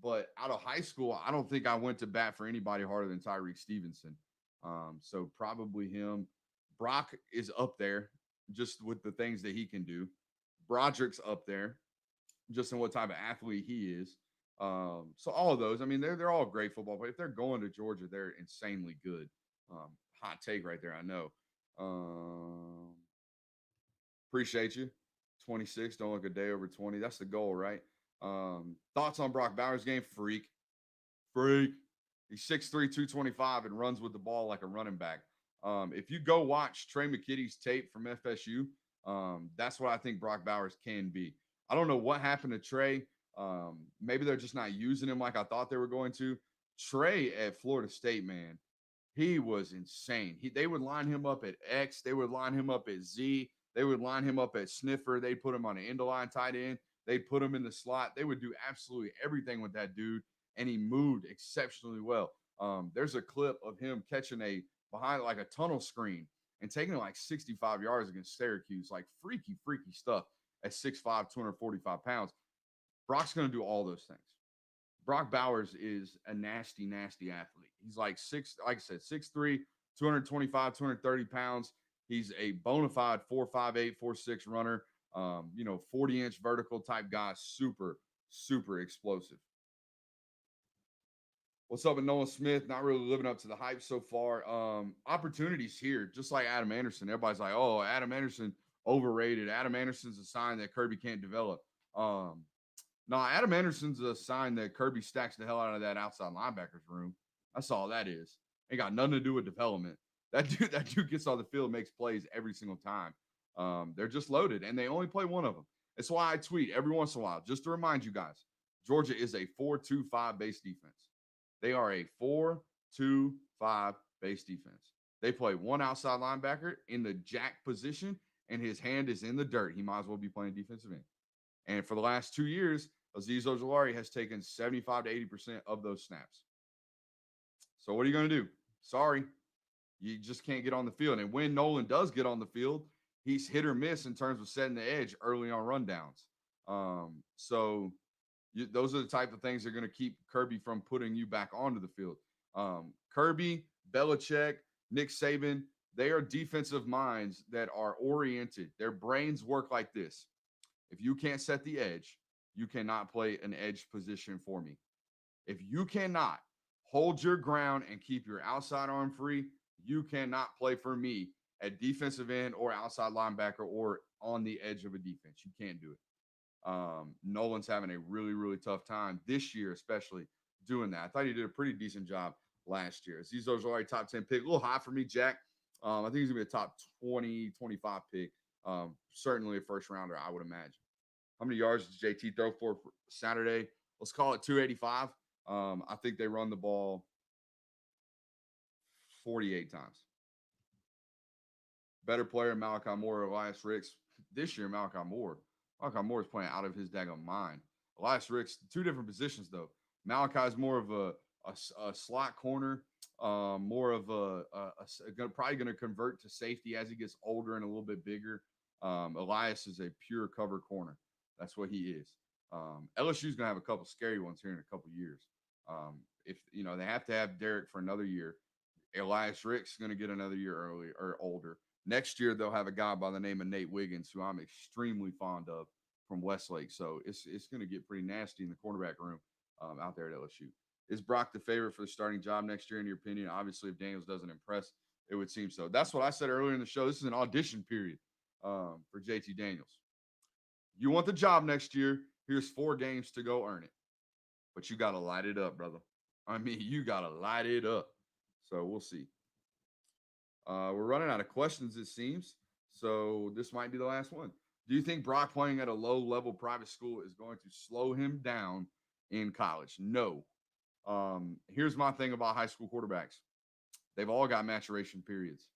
But out of high school, I don't think I went to bat for anybody harder than Tyreek Stevenson. So probably him. Brock is up there just with the things that he can do. Broderick's up there just in what type of athlete he is. So all of those, I mean, they're all great football players. If they're going to Georgia, they're insanely good. Hot take right there, I know. Appreciate you. 26, don't look a day over 20. That's the goal, right? Thoughts on Brock Bowers' game? Freak. Freak. He's 6'3, 225 and runs with the ball like a running back. If you go watch Trey McKitty's tape from FSU, that's what I think Brock Bowers can be. I don't know what happened to Trey. Maybe they're just not using him like I thought they were going to. Trey at Florida State, man, he was insane. They would line him up at X. They would line him up at Z. They would line him up at sniffer. They'd put him on an end line tight end. They'd put him in the slot. They would do absolutely everything with that dude, and he moved exceptionally well. There's a clip of him catching a behind like a tunnel screen and taking it like 65 yards against Syracuse, like freaky, freaky stuff at 6'5", 245 pounds. Brock's going to do all those things. Brock Bowers is a nasty, nasty athlete. He's like like I said, 6'3", 225, 230 pounds. He's a bona fide 4.58, 4.6 runner. 40-inch vertical type guy. Super, super explosive. What's up with Nolan Smith? Not really living up to the hype so far. Opportunities here, just like Adam Anderson. Everybody's like, oh, Adam Anderson overrated. Adam Anderson's a sign that Kirby can't develop. No, Adam Anderson's a sign that Kirby stacks the hell out of that outside linebackers room. That's all that is. Ain't got nothing to do with development. That dude gets on the field, makes plays every single time. They're just loaded, and they only play one of them. That's why I tweet every once in a while, just to remind you guys, Georgia is a 4-2-5 base defense. They are a 4-2-5 base defense. They play one outside linebacker in the jack position, and his hand is in the dirt. He might as well be playing defensive end. And for the last 2 years, Azeez Ojulari has taken 75 to 80% of those snaps. So what are you going to do? Sorry. You just can't get on the field. And when Nolan does get on the field, he's hit or miss in terms of setting the edge early on rundowns. Those are the type of things that are going to keep Kirby from putting you back onto the field. Kirby, Belichick, Nick Saban, they are defensive minds that are oriented. Their brains work like this. If you can't set the edge, you cannot play an edge position for me. If you cannot hold your ground and keep your outside arm free, you cannot play for me at defensive end or outside linebacker or on the edge of a defense. You can't do it. Nolan's having a really, really tough time this year, especially doing that. I thought he did a pretty decent job last year. Azeez Ojulari, top 10 pick. A little high for me, Jack. I think he's going to be a top 20, 25 pick. Certainly a first rounder, I would imagine. How many yards does JT throw for Saturday? Let's call it 285. I think they run the ball 48 times. Better player, Malachi Moore or Elias Ricks. This year, Malachi Moore is playing out of his daggone mind. Elias Ricks, two different positions, though. Malachi is more of a slot corner, more of probably going to convert to safety as he gets older and a little bit bigger. Elias is a pure cover corner. That's what he is. LSU's going to have a couple scary ones here in a couple years. If they have to have Derek for another year, Elias Ricks is going to get another year early or older. Next year, they'll have a guy by the name of Nate Wiggins, who I'm extremely fond of from Westlake. So it's going to get pretty nasty in the cornerback room out there at LSU. Is Brock the favorite for the starting job next year, in your opinion? Obviously, if Daniels doesn't impress, it would seem so. That's what I said earlier in the show. This is an audition period for JT Daniels. You want the job next year, here's 4 games to go earn it. But you got to light it up, brother. I mean, you got to light it up. So we'll see. We're running out of questions, it seems. So this might be the last one. Do you think Brock playing at a low-level private school is going to slow him down in college? No. Here's my thing about high school quarterbacks. They've all got maturation periods.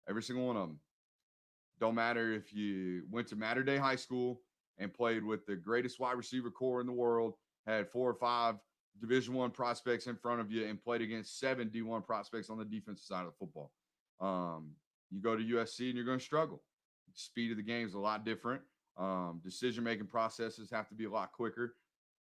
Every single one of them. Don't matter if you went to Mater Dei High School and played with the greatest wide receiver core in the world, had 4 or 5 Division I prospects in front of you, and played against 7 D1 prospects on the defensive side of the football. You go to USC and you're going to struggle. Speed of the game is a lot different. Decision making processes have to be a lot quicker.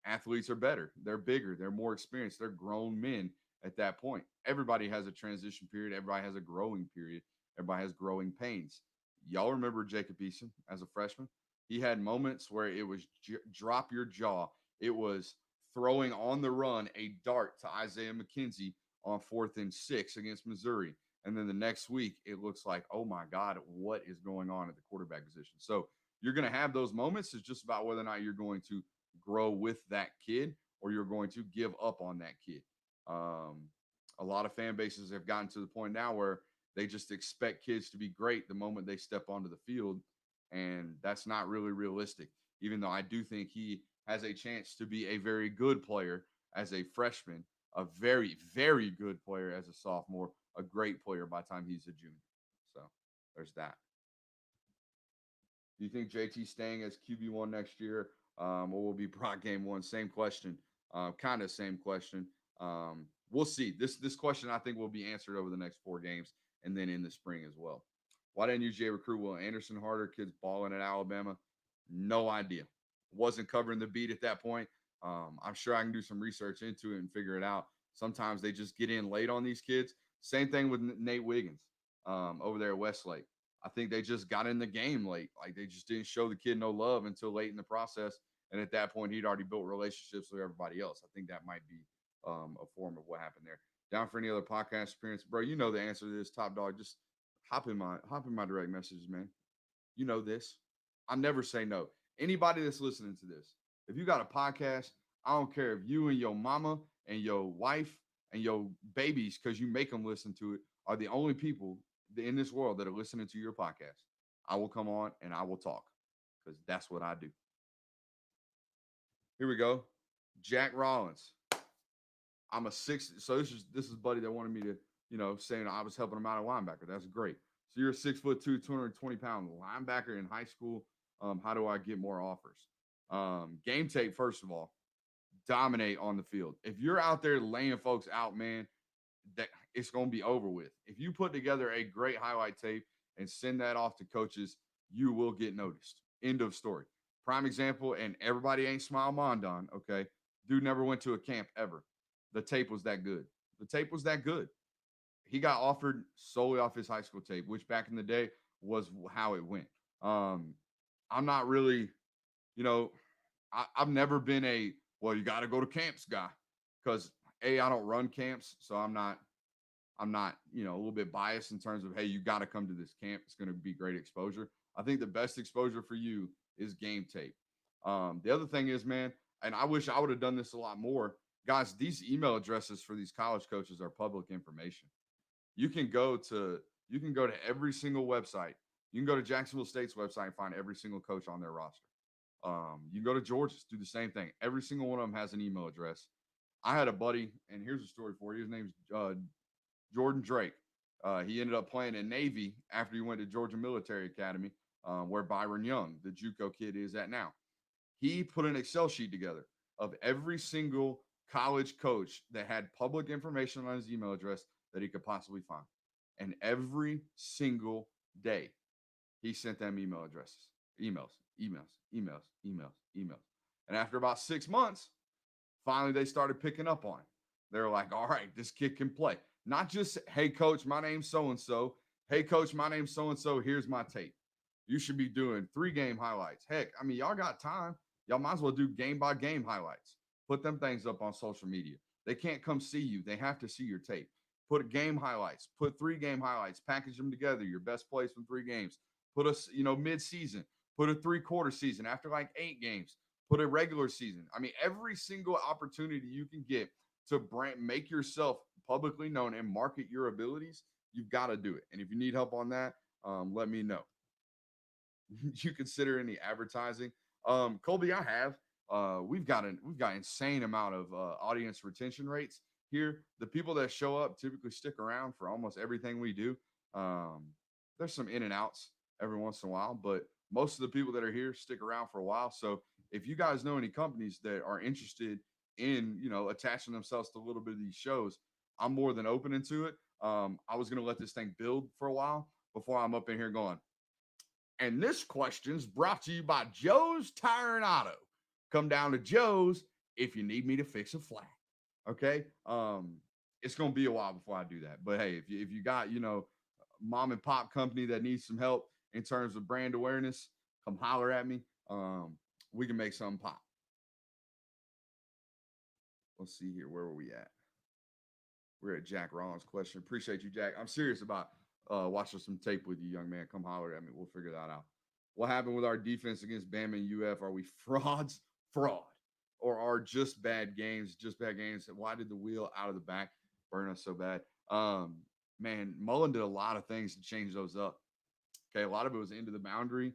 Athletes are better. They're bigger. They're more experienced. They're grown men at that point. Everybody has a transition period. Everybody has a growing period. Everybody has growing pains. Y'all remember Jacob Eason as a freshman? He had moments where it was drop your jaw. It was throwing on the run a dart to Isaiah McKenzie on 4th and 6 against Missouri. And then the next week, it looks like, oh my God, what is going on at the quarterback position? So you're going to have those moments. It's just about whether or not you're going to grow with that kid or you're going to give up on that kid. A lot of fan bases have gotten to the point now where they just expect kids to be great the moment they step onto the field. And that's not really realistic, even though I do think he has a chance to be a very good player as a freshman, a very, very good player as a sophomore, a great player by the time he's a junior. So there's that. Do you think JT staying as QB1 next year or will be Brock game one? Same question, kind of same question. We'll see. This question I think will be answered over the next 4 games and then in the spring as well. Why didn't UGA recruit Will Anderson harder? Kids balling at Alabama. No idea. Wasn't covering the beat at that point. I'm sure I can do some research into it and figure it out. Sometimes they just get in late on these kids. Same thing with Nate Wiggins over there at Westlake. I think they just got in the game late. Like they just didn't show the kid no love until late in the process. And at that point, he'd already built relationships with everybody else. I think that might be a form of what happened there. Down for any other podcast appearance, bro? You know the answer to this, Top Dog. Just hop in my direct messages, man. You know this. I never say no. Anybody that's listening to this, if you got a podcast, I don't care if you and your mama and your wife and your babies, because you make them listen to it, are the only people in this world that are listening to your podcast. I will come on and I will talk because that's what I do. Here we go. Jack Rollins. I'm a 6. So this is buddy that wanted me to, saying I was helping him out at linebacker. That's great. So you're a 6'2", 220-pound linebacker in high school. How do I get more offers? Game tape, first of all, dominate on the field. If you're out there laying folks out, man, that it's going to be over with. If you put together a great highlight tape and send that off to coaches, you will get noticed. End of story. Prime example, and everybody ain't Smile Mondon, okay? Dude never went to a camp ever. The tape was that good. The tape was that good. He got offered solely off his high school tape, which back in the day was how it went. I'm not really, I've never been you got to go to camps guy because I don't run camps. So I'm not, a little bit biased in terms of, hey, you got to come to this camp. It's going to be great exposure. I think the best exposure for you is game tape. The other thing is, man, and I wish I would have done this a lot more. Guys, these email addresses for these college coaches are public information. You can go to every single website. You can go to Jacksonville State's website and find every single coach on their roster. You can go to Georgia's, do the same thing. Every single one of them has an email address. I had a buddy, and here's a story for you. His name's Jordan Drake. He ended up playing in Navy after he went to Georgia Military Academy, where Byron Young, the JUCO kid, is at now. He put an Excel sheet together of every single college coach that had public information on his email address that he could possibly find. And every single day, he sent them email addresses, emails. And after about 6 months, finally, they started picking up on it. They're like, all right, this kid can play. Not just, hey, coach, my name's so-and-so. Hey, coach, my name's so-and-so. Here's my tape. You should be doing 3-game highlights. Heck, I mean, y'all got time. Y'all might as well do game-by-game highlights. Put them things up on social media. They can't come see you. They have to see your tape. Put game highlights. Put 3-game highlights. Package them together. Your best plays from 3 games. Put us, mid-season. Put a 3-quarter season after like 8 games. Put a regular season. I mean, every single opportunity you can get to make yourself publicly known and market your abilities, you've got to do it. And if you need help on that, let me know. You consider any advertising? Colby, I have. We've got insane amount of audience retention rates here. The people that show up typically stick around for almost everything we do. There's some in and outs every once in a while, but most of the people that are here stick around for a while. So if you guys know any companies that are interested in, attaching themselves to a little bit of these shows, I'm more than open into it. I was going to let this thing build for a while, before I'm up in here going. And this question's brought to you by Joe's Tire and Auto. Come down to Joe's if you need me to fix a flat. Okay. It's gonna be a while before I do that. But hey, if you got, mom and pop company that needs some help in terms of brand awareness, come holler at me. We can make something pop. Let's see here. Where were we at? We're at Jack Rollins' question. Appreciate you, Jack. I'm serious about watching some tape with you, young man. Come holler at me. We'll figure that out. What happened with our defense against Bama and UF? Are we frauds? Fraud. Or are just bad games? Just bad games. Why did the wheel out of the back burn us so bad? Man, Mullen did a lot of things to change those up. Okay, a lot of it was into the boundary.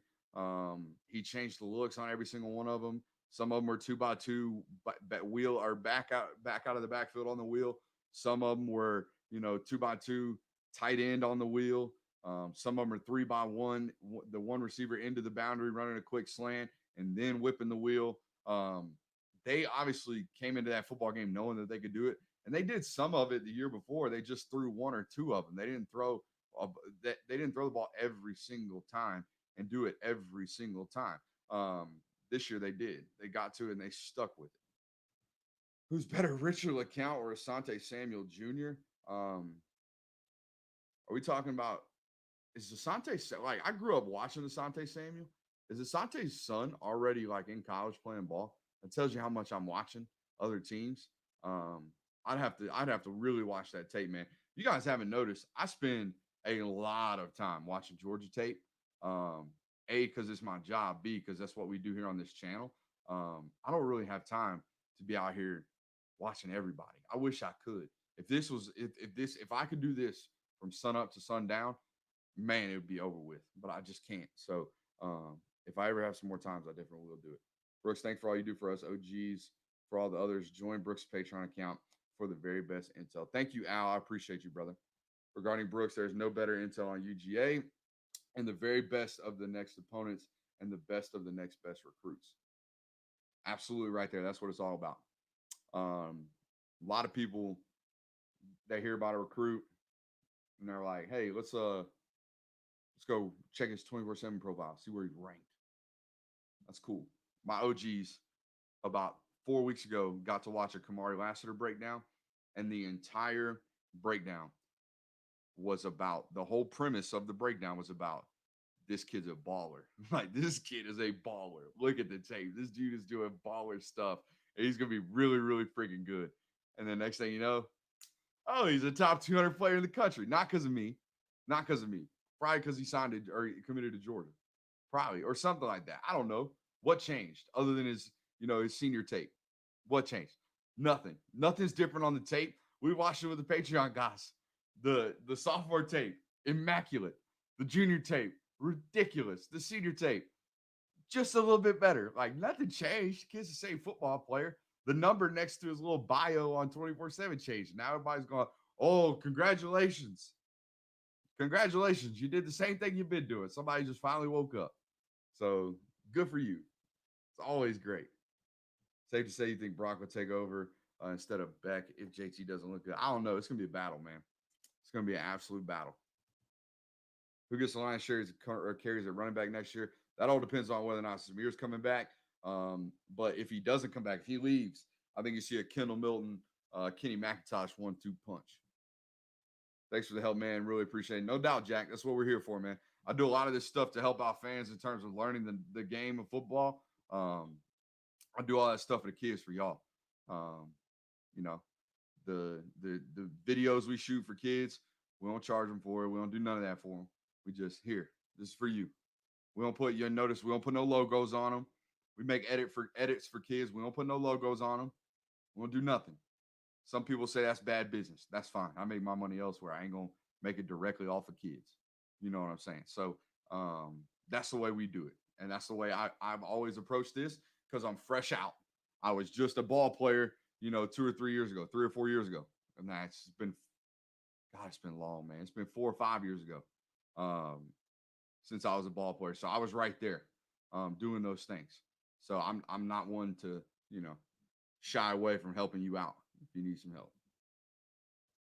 He changed the looks on every single one of them. Some of them were 2x2, wheel or back out of the backfield on the wheel. Some of them were, 2x2 tight end on the wheel. Some of them are 3x1, the one receiver into the boundary, running a quick slant and then whipping the wheel. They obviously came into that football game knowing that they could do it, and they did some of it the year before. They just threw one or two of them. They didn't throw the ball every single time and do it every single time. This year they did. They got to it and they stuck with it. Who's better, Richard LeCount or Asante Samuel Jr.? Are we talking about, is Asante, like, I grew up watching Asante Samuel. Is Asante's son already like in college playing ball? That tells you how much I'm watching other teams. I'd have to really watch that tape, man. You guys haven't noticed, I spend a lot of time watching Georgia tape. A, because it's my job. B, because that's what we do here on this channel. I don't really have time to be out here watching everybody. I wish I could. If I could do this from sun up to sundown, man, it would be over with. But I just can't. So if I ever have some more times, I definitely will do it. Brooks, thanks for all you do for us, OGs. For all the others, join Brooks' Patreon account for the very best intel. Thank you, Al. I appreciate you, brother. Regarding Brooks, there's no better intel on UGA and the very best of the next opponents and the best of the next best recruits. Absolutely right there. That's what it's all about. A lot of people, they hear about a recruit and they're like, hey, let's go check his 24/7 profile, see where he's ranked. That's cool. My OGs about 4 weeks ago got to watch a Kamari Lassiter breakdown, and the entire breakdown was about, the whole premise of the breakdown was about, this kid's a baller. Like, this kid is a baller. Look at the tape. This dude is doing baller stuff, and he's going to be really, really freaking good. And then next thing you know, oh, he's a top 200 player in the country. Not because of me. Not because of me. Probably because he signed it or he committed to Georgia. Probably. Or something like that. I don't know. What changed other than his senior tape? What changed? Nothing. Nothing's different on the tape. We watched it with the Patreon guys. The sophomore tape, immaculate. The junior tape, ridiculous. The senior tape, just a little bit better. Like, nothing changed. The kid's the same football player. The number next to his little bio on 24/7 changed. Now everybody's going, oh, congratulations. Congratulations. You did the same thing you've been doing. Somebody just finally woke up. So good for you. It's always great. Safe to say you think Brock will take over instead of Beck if JT doesn't look good. I don't know. It's going to be a battle, man. It's going to be an absolute battle. Who gets the lion's share or carries at running back next year? That all depends on whether or not Samir's coming back. But if he doesn't come back, if he leaves, I think you see a Kendall Milton, Kenny McIntosh 1-2 punch. Thanks for the help, man. Really appreciate it. No doubt, Jack. That's what we're here for, man. I do a lot of this stuff to help out fans in terms of learning the game of football. I do all that stuff for the kids, for y'all. The videos we shoot for kids, we don't charge them for it. We don't do none of that for them. We just, here, this is for you. We don't put, you notice, we don't put no logos on them. We make edits for kids. We don't put no logos on them. We don't do nothing. Some people say that's bad business. That's fine. I make my money elsewhere. I ain't going to make it directly off of kids. You know what I'm saying? So that's the way we do it. And that's the way I've always approached this, because I'm fresh out. I was just a ball player, 2 or 3 years ago, 3 or 4 years ago. And it's been long, man. It's been 4 or 5 years ago since I was a ball player. So I was right there doing those things. So I'm not one to, shy away from helping you out if you need some help.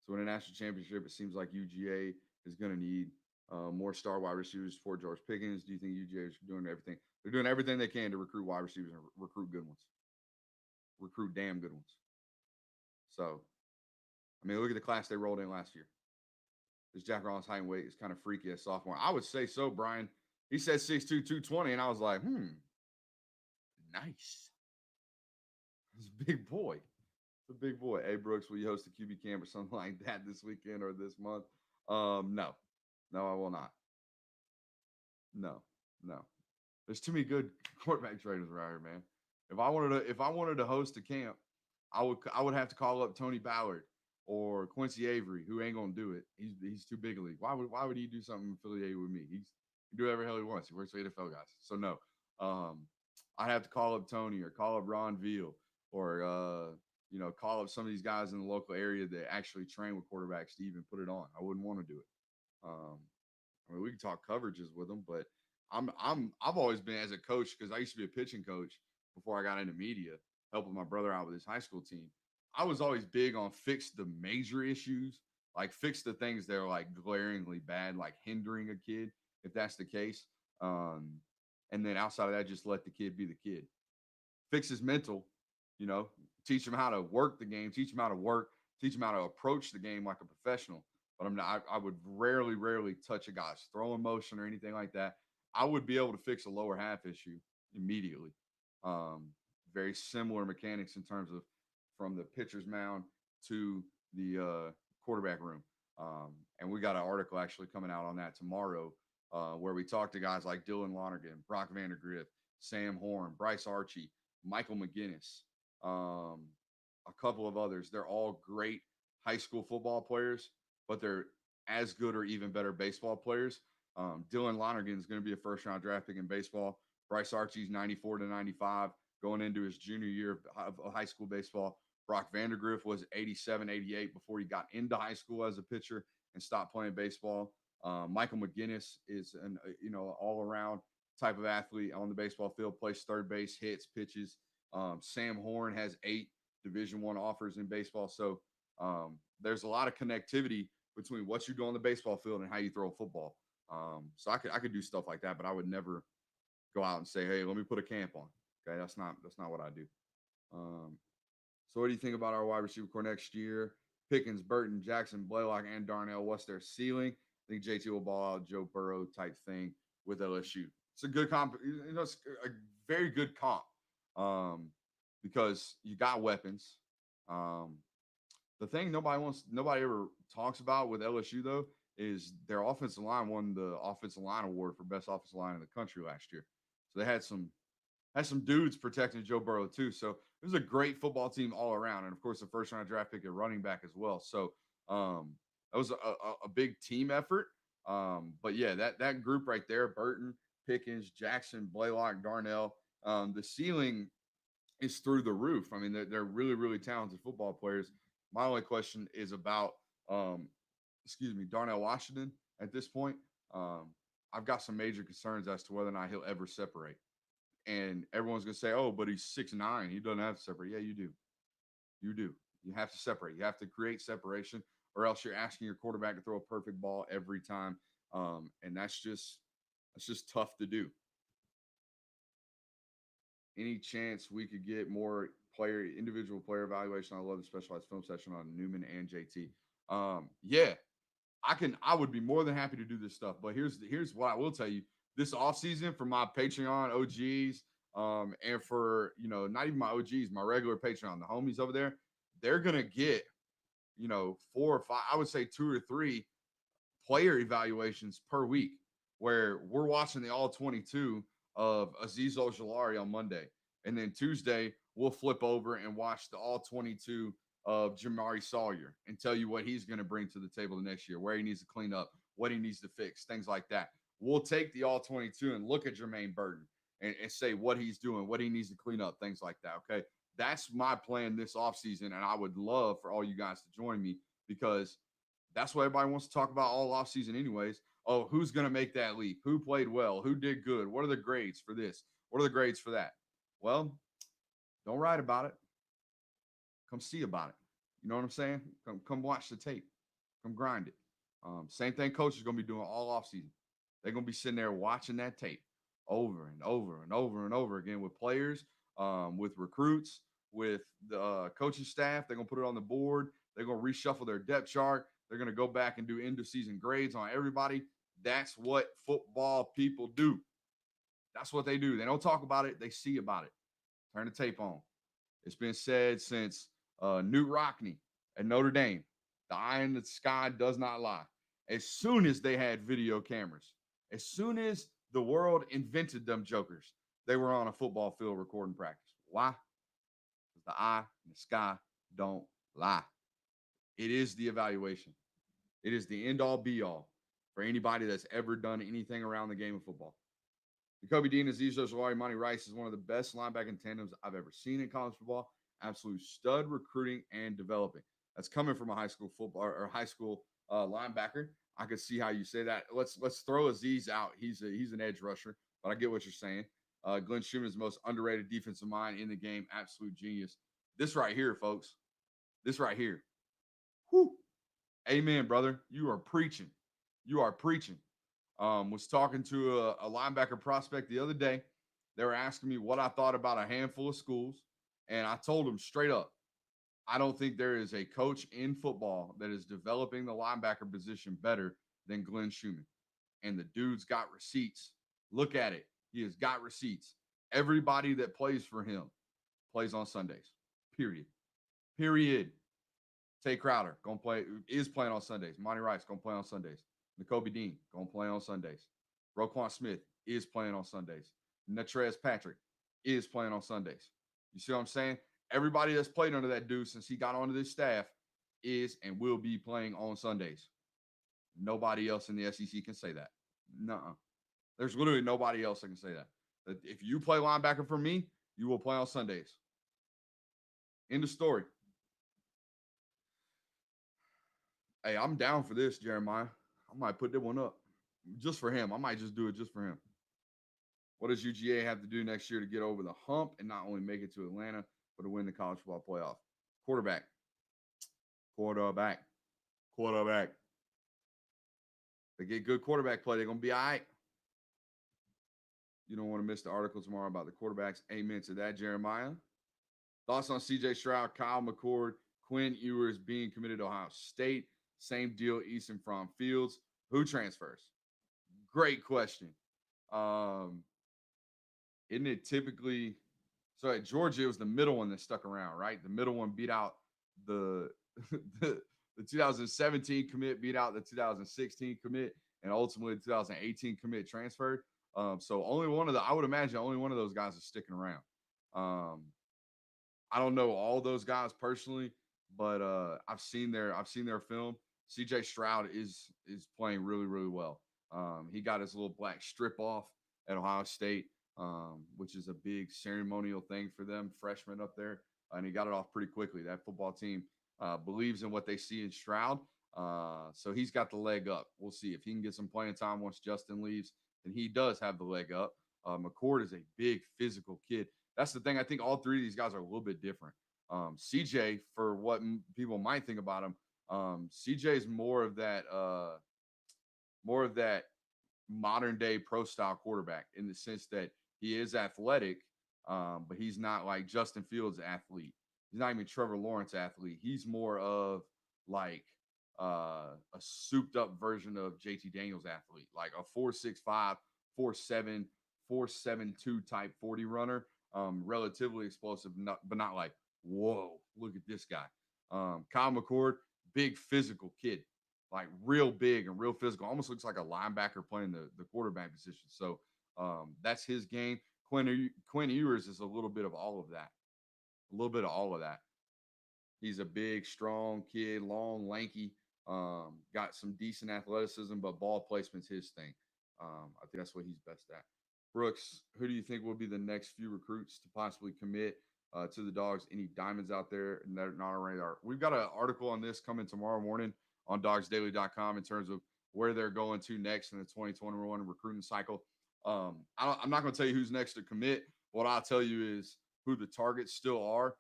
So in a national championship, it seems like UGA is going to need more star wide receivers for George Pickens? Do you think UGA is doing everything? They're doing everything they can to recruit wide receivers and recruit good ones, recruit damn good ones. So, I mean, look at the class they rolled in last year. This Jack Rollins height and weight is kind of freaky as sophomore. I would say so, Brian. He said 6'2", 220, and I was like, nice. He's a big boy. It's a big boy. Hey, Brooks, will you host a QB camp or something like that this weekend or this month? No. No, I will not. No. No. There's too many good quarterback trainers around here, man. If I wanted to host a camp, I would have to call up Tony Ballard or Quincy Avery, who ain't gonna do it. He's too big a league. Why would he do something affiliated with me? He do whatever the hell he wants. He works for NFL guys. So no. I'd have to call up Tony or call up Ron Veal or call up some of these guys in the local area that actually train with quarterbacks to even put it on. I wouldn't want to do it. I mean, we can talk coverages with them, but I've always been as a coach because I used to be a pitching coach before I got into media, helping my brother out with his high school team. I was always big on fix the major issues, like fix the things that are like glaringly bad, like hindering a kid, if that's the case. And then outside of that, just let the kid be the kid. Fix his mental, teach him how to work the game, teach him how to work, teach him how to approach the game like a professional. But I would rarely touch a guy's throwing motion or anything like that. I would be able to fix a lower half issue immediately. Very similar mechanics in terms of from the pitcher's mound to the quarterback room. And we got an article actually coming out on that tomorrow where we talk to guys like Dylan Lonergan, Brock Vandergriff, Sam Horn, Bryce Archie, Michael McGinnis, a couple of others. They're all great high school football players, but they're as good or even better baseball players. Dylan Lonergan is going to be a first-round draft pick in baseball. Bryce Archie's 94 to 95 going into his junior year of high school baseball. Brock Vandergriff was 87, 88 before he got into high school as a pitcher and stopped playing baseball. Michael McGinnis is an all-around type of athlete on the baseball field, plays third base, hits, pitches. Sam Horn has 8 Division I offers in baseball. So there's a lot of connectivity between what you do on the baseball field and how you throw a football. So I could do stuff like that, but I would never go out and say, hey, let me put a camp on. Okay, that's not what I do. So what do you think about our wide receiver core next year? Pickens, Burton, Jackson, Blaylock, and Darnell. What's their ceiling? I think JT will ball out Joe Burrow type thing with LSU. It's a good comp. It's a very good comp because you got weapons. The thing nobody ever talks about with LSU though is their offensive line won the offensive line award for best offensive line in the country last year. So they had some dudes protecting Joe Burrow too. So it was a great football team all around, and of course the first round draft pick at running back as well. So that was a big team effort. But yeah, that group right there: Burton, Pickens, Jackson, Blaylock, Darnell. The ceiling is through the roof. I mean, they're really, really talented football players. My only question is about, Darnell Washington at this point. I've got some major concerns as to whether or not he'll ever separate. And everyone's going to say, oh, but he's 6'9". He doesn't have to separate. Yeah, you do. You do. You have to separate. You have to create separation, or else you're asking your quarterback to throw a perfect ball every time. And that's just tough to do. Any chance we could get more individual player evaluation? I love the specialized film session on Newman and JT. Yeah, I would be more than happy to do this stuff. But here's what I will tell you. This offseason for my Patreon OGs, and for, not even my OGs, my regular Patreon, the homies over there, they're going to get, 4 or 5, I would say 2 or 3 player evaluations per week where we're watching the all 22 of Azeez Ojulari on Monday. And then Tuesday, we'll flip over and watch the all 22 of Jamari Sawyer and tell you what he's going to bring to the table the next year, where he needs to clean up, what he needs to fix, things like that. We'll take the all 22 and look at Jermaine Burton and say what he's doing, what he needs to clean up, things like that. Okay. That's my plan this offseason. And I would love for all you guys to join me because that's what everybody wants to talk about all offseason anyways. Oh, who's going to make that leap? Who played well? Who did good? What are the grades for this? What are the grades for that? Well, don't write about it. Come see about it. You know what I'm saying? Come watch the tape. Come grind it. Same thing coach is going to be doing all offseason. They're going to be sitting there watching that tape over and over and over and over again with players, with recruits, with the coaching staff. They're going to put it on the board. They're going to reshuffle their depth chart. They're going to go back and do end of season grades on everybody. That's what football people do. That's what they do. They don't talk about it. They see about it. Turn the tape on. It's been said since Newt Rockne at Notre Dame. The eye in the sky does not lie. As soon as they had video cameras, as soon as the world invented them jokers, they were on a football field recording practice. Why? Because the eye in the sky don't lie. It is the evaluation. It is the end all be all for anybody that's ever done anything around the game of football. Jacoby Dean, Azeez Ojulari, Monty Rice is one of the best linebacking tandems I've ever seen in college football. Absolute stud recruiting and developing. That's coming from a high school football or high school linebacker. I could see how you say that. Let's throw Azeez out. He's an edge rusher, but I get what you're saying. Glenn Schumann is the most underrated defensive mind in the game. Absolute genius. This right here, folks. This right here. Whew. Amen, brother. You are preaching. You are preaching. Was talking to a linebacker prospect the other day. They were asking me what I thought about a handful of schools, and I told them straight up, I don't think there is a coach in football that is developing the linebacker position better than Glenn Schumann. And the dude's got receipts. Look at it. He has got receipts. Everybody that plays for him plays on Sundays. Period. Period. Tay Crowder is playing on Sundays. Monty Rice gonna play on Sundays. Nakobe Dean gonna play on Sundays. Roquan Smith is playing on Sundays. Natrez Patrick is playing on Sundays. You see what I'm saying? Everybody that's played under that dude since he got onto this staff is and will be playing on Sundays. Nobody else in the SEC can say that. Nuh-uh. There's literally nobody else that can say that. That if you play linebacker for me, you will play on Sundays. End of story. Hey, I'm down for this, Jeremiah. I might put that one up just for him. I might just do it just for him. What does UGA have to do next year to get over the hump and not only make it to Atlanta, but to win the college football playoff? Quarterback. They get good quarterback play, they're going to be all right. You don't want to miss the article tomorrow about the quarterbacks. Amen to that, Jeremiah. Thoughts on C.J. Stroud, Kyle McCord, Quinn Ewers being committed to Ohio State. Same deal, Easton from Fields. Who transfers? Great question. Isn't it typically – so at Georgia, it was the middle one that stuck around, right? The middle one beat out the 2017 commit, beat out the 2016 commit, and ultimately the 2018 commit transferred. So I would imagine only one of those guys is sticking around. I don't know all those guys personally, but I've seen their film. CJ Stroud is playing really, really well. He got his little black strip off at Ohio State, which is a big ceremonial thing for them, freshmen up there. And he got it off pretty quickly. That football team believes in what they see in Stroud. So he's got the leg up. We'll see if he can get some playing time once Justin leaves. Then he does have the leg up. McCord is a big physical kid. That's the thing. I think all three of these guys are a little bit different. CJ, for what people might think about him, CJ is more of that modern day pro style quarterback in the sense that he is athletic, but he's not like Justin Fields athlete. He's not even Trevor Lawrence athlete. He's more of like a souped up version of JT Daniels athlete, like a 4.65, 4.7, 4.72 type 40 runner. Relatively explosive, but not like, whoa, look at this guy. Kyle McCord, big physical kid, like real big and real physical. Almost looks like a linebacker playing the quarterback position. So that's his game. Quinn Ewers is a little bit of all of that. He's a big, strong kid, long, lanky, got some decent athleticism, but ball placement's his thing. I think that's what he's best at. Brooks, who do you think will be the next few recruits to possibly commit to the Dogs? Any diamonds out there and they're not on radar? We've got an article on this coming tomorrow morning on dogsdaily.com in terms of where they're going to next in the 2021 recruiting cycle. I'm not going to tell you who's next to commit. What I'll tell you is who the targets still are.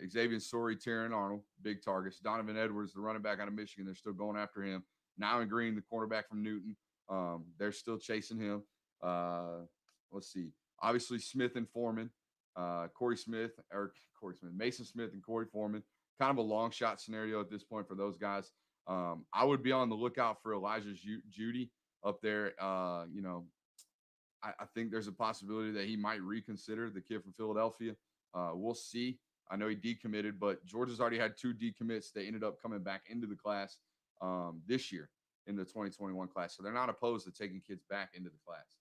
Xavier Sorey, Terran Arnold, big targets. Donovan Edwards, the running back out of Michigan, they're still going after him. Now Green, the cornerback from Newton, they're still chasing him. Let's see. Obviously, Smith and Foreman, Mason Smith and Corey Foreman. Kind of a long shot scenario at this point for those guys. I would be on the lookout for Elijah Judy up there. I think there's a possibility that he might reconsider, the kid from Philadelphia. We'll see. I know he decommitted, but Georgia's already had 2 decommits. They ended up coming back into the class this year in the 2021 class. So they're not opposed to taking kids back into the class.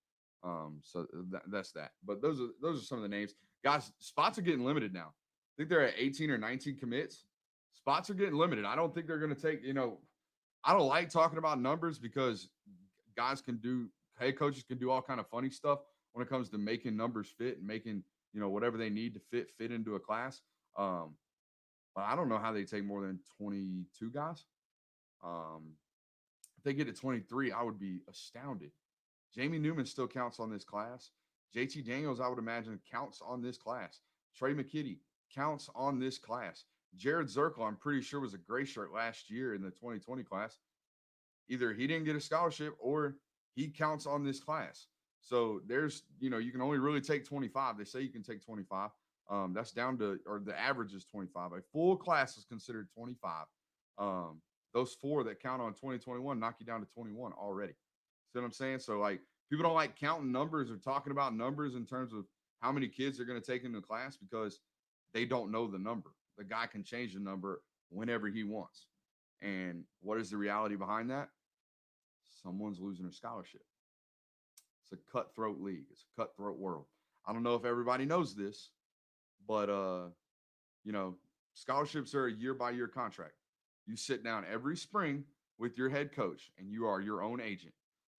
That's that. But those are some of the names. Guys, spots are getting limited now. I think they're at 18 or 19 commits. Spots are getting limited. I don't think they're going to take, I don't like talking about numbers because head coaches can do all kind of funny stuff when it comes to making numbers fit and making, whatever they need to fit into a class. But I don't know how they take more than 22 guys. If they get to 23, I would be astounded. Jamie Newman still counts on this class. JT Daniels, I would imagine, counts on this class. Trey McKitty counts on this class. Jared Zirkle, I'm pretty sure, was a gray shirt last year in the 2020 class. Either he didn't get a scholarship or he counts on this class. So there's, you can only really take 25. They say you can take 25. That's down to, or the average is 25. A full class is considered 25. Those 4 that count on 2021 knock you down to 21 already. See what I'm saying? So, like, people don't like counting numbers or talking about numbers in terms of how many kids they're going to take into the class because they don't know the number. The guy can change the number whenever he wants. And what is the reality behind that? Someone's losing a scholarship. It's a cutthroat league. It's a cutthroat world. I don't know if everybody knows this, but, scholarships are a year-by-year contract. You sit down every spring with your head coach, and you are your own agent.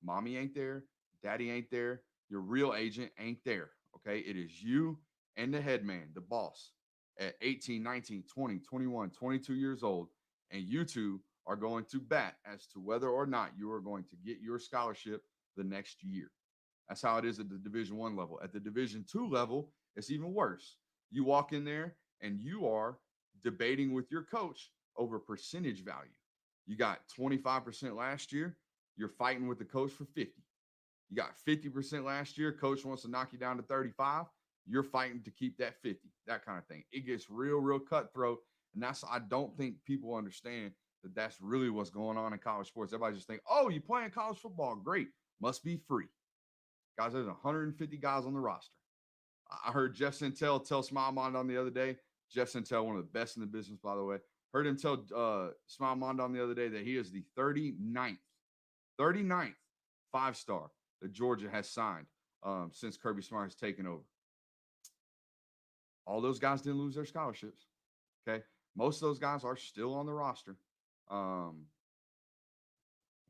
Mommy ain't there. Daddy ain't there. Your real agent ain't there, okay? It is you and the head man, the boss, at 18, 19, 20, 21, 22 years old, and you two are going to bat as to whether or not you are going to get your scholarship the next year. That's how it is at the Division I level. At the Division II level, it's even worse. You walk in there and you are debating with your coach over percentage value. You got 25% last year. You're fighting with the coach for 50. You got 50% last year. Coach wants to knock you down to 35. You're fighting to keep that 50, that kind of thing. It gets real, real cutthroat. And I don't think people understand that that's really what's going on in college sports. Everybody just think, oh, you playing college football? Great. Must be free. Guys, there's 150 guys on the roster. I heard Jeff Santel tell Smile Mondon the other day. Jeff Santel, one of the best in the business, by the way. Heard him tell Smile Mondon the other day that he is the 39th 5-star that Georgia has signed since Kirby Smart has taken over. All those guys didn't lose their scholarships. Okay. Most of those guys are still on the roster. He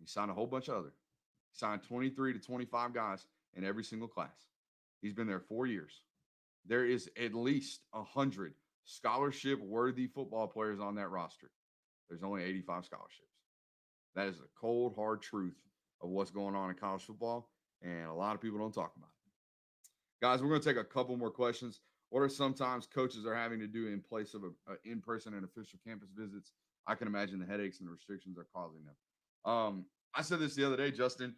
signed a whole bunch of others. He signed 23 to 25 guys in every single class. He's been there 4 years. There is at least 100 scholarship-worthy football players on that roster. There's only 85 scholarships. That is the cold, hard truth of what's going on in college football, and a lot of people don't talk about it. Guys, we're going to take a couple more questions. What are sometimes coaches are having to do in place of a in-person and official campus visits? I can imagine the headaches and the restrictions are causing them. I said this the other day, Justin.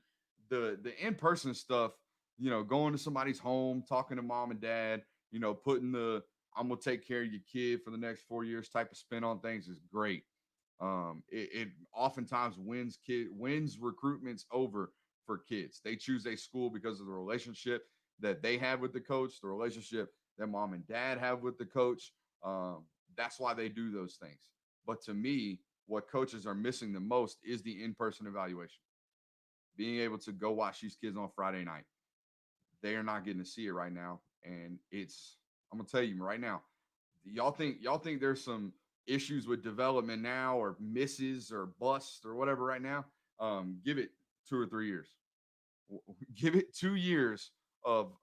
The in-person stuff, going to somebody's home, talking to mom and dad, putting the I'm going to take care of your kid for the next 4 years type of spin on things is great. It oftentimes wins recruitments over for kids. They choose a school because of the relationship that they have with the coach, the relationship that mom and dad have with the coach. That's why they do those things. But to me, what coaches are missing the most is the in-person evaluation. Being able to go watch these kids on Friday night. They are not getting to see it right now. And I'm going to tell you right now, y'all think there's some issues with development now or misses or busts or whatever right now. Give it 2 or 3 years. Give it 2 years of,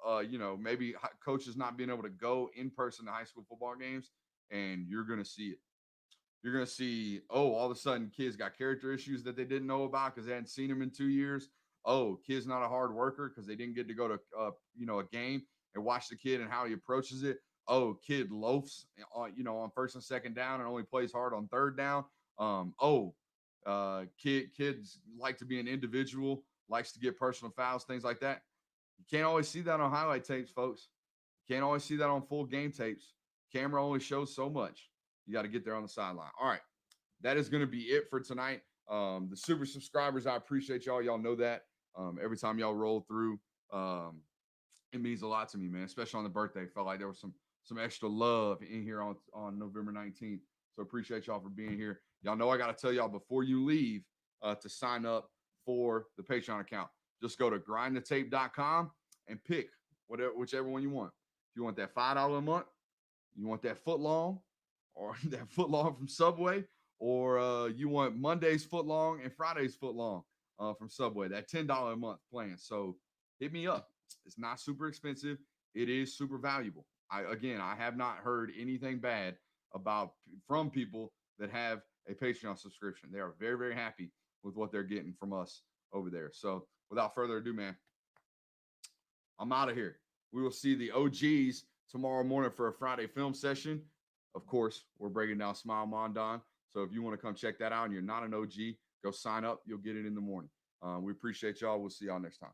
maybe coaches not being able to go in person to high school football games, and you're going to see it. You're going to see, all of a sudden kids got character issues that they didn't know about because they hadn't seen them in 2 years. Kid's not a hard worker because they didn't get to go to, a game and watch the kid and how he approaches it. Kid loafs on first and second down and only plays hard on third down. Kids like to be an individual, likes to get personal fouls, things like that. You can't always see that on highlight tapes, folks. You can't always see that on full game tapes. Camera only shows so much. You got to get there on the sideline. All right. That is going to be it for tonight. The super subscribers, I appreciate y'all. Y'all know that. Every time y'all roll through, it means a lot to me, man, especially on the birthday. Felt like there was some extra love in here on November 19th. So appreciate y'all for being here. Y'all know I got to tell y'all before you leave to sign up for the Patreon account. Just go to grindthetape.com and pick whichever one you want. If you want that $5 a month, you want that foot long, or that foot long from Subway, or you want Monday's foot long and Friday's foot long from Subway, that $10 a month plan. So hit me up. It's not super expensive. It is super valuable. I have not heard anything bad from people that have a Patreon subscription. They are very, very happy with what they're getting from us over there. So without further ado, man, I'm out of here. We will see the OGs tomorrow morning for a Friday film session. Of course, we're breaking down Smile Mondon. So if you want to come check that out and you're not an OG, go sign up. You'll get it in the morning. We appreciate y'all. We'll see y'all next time.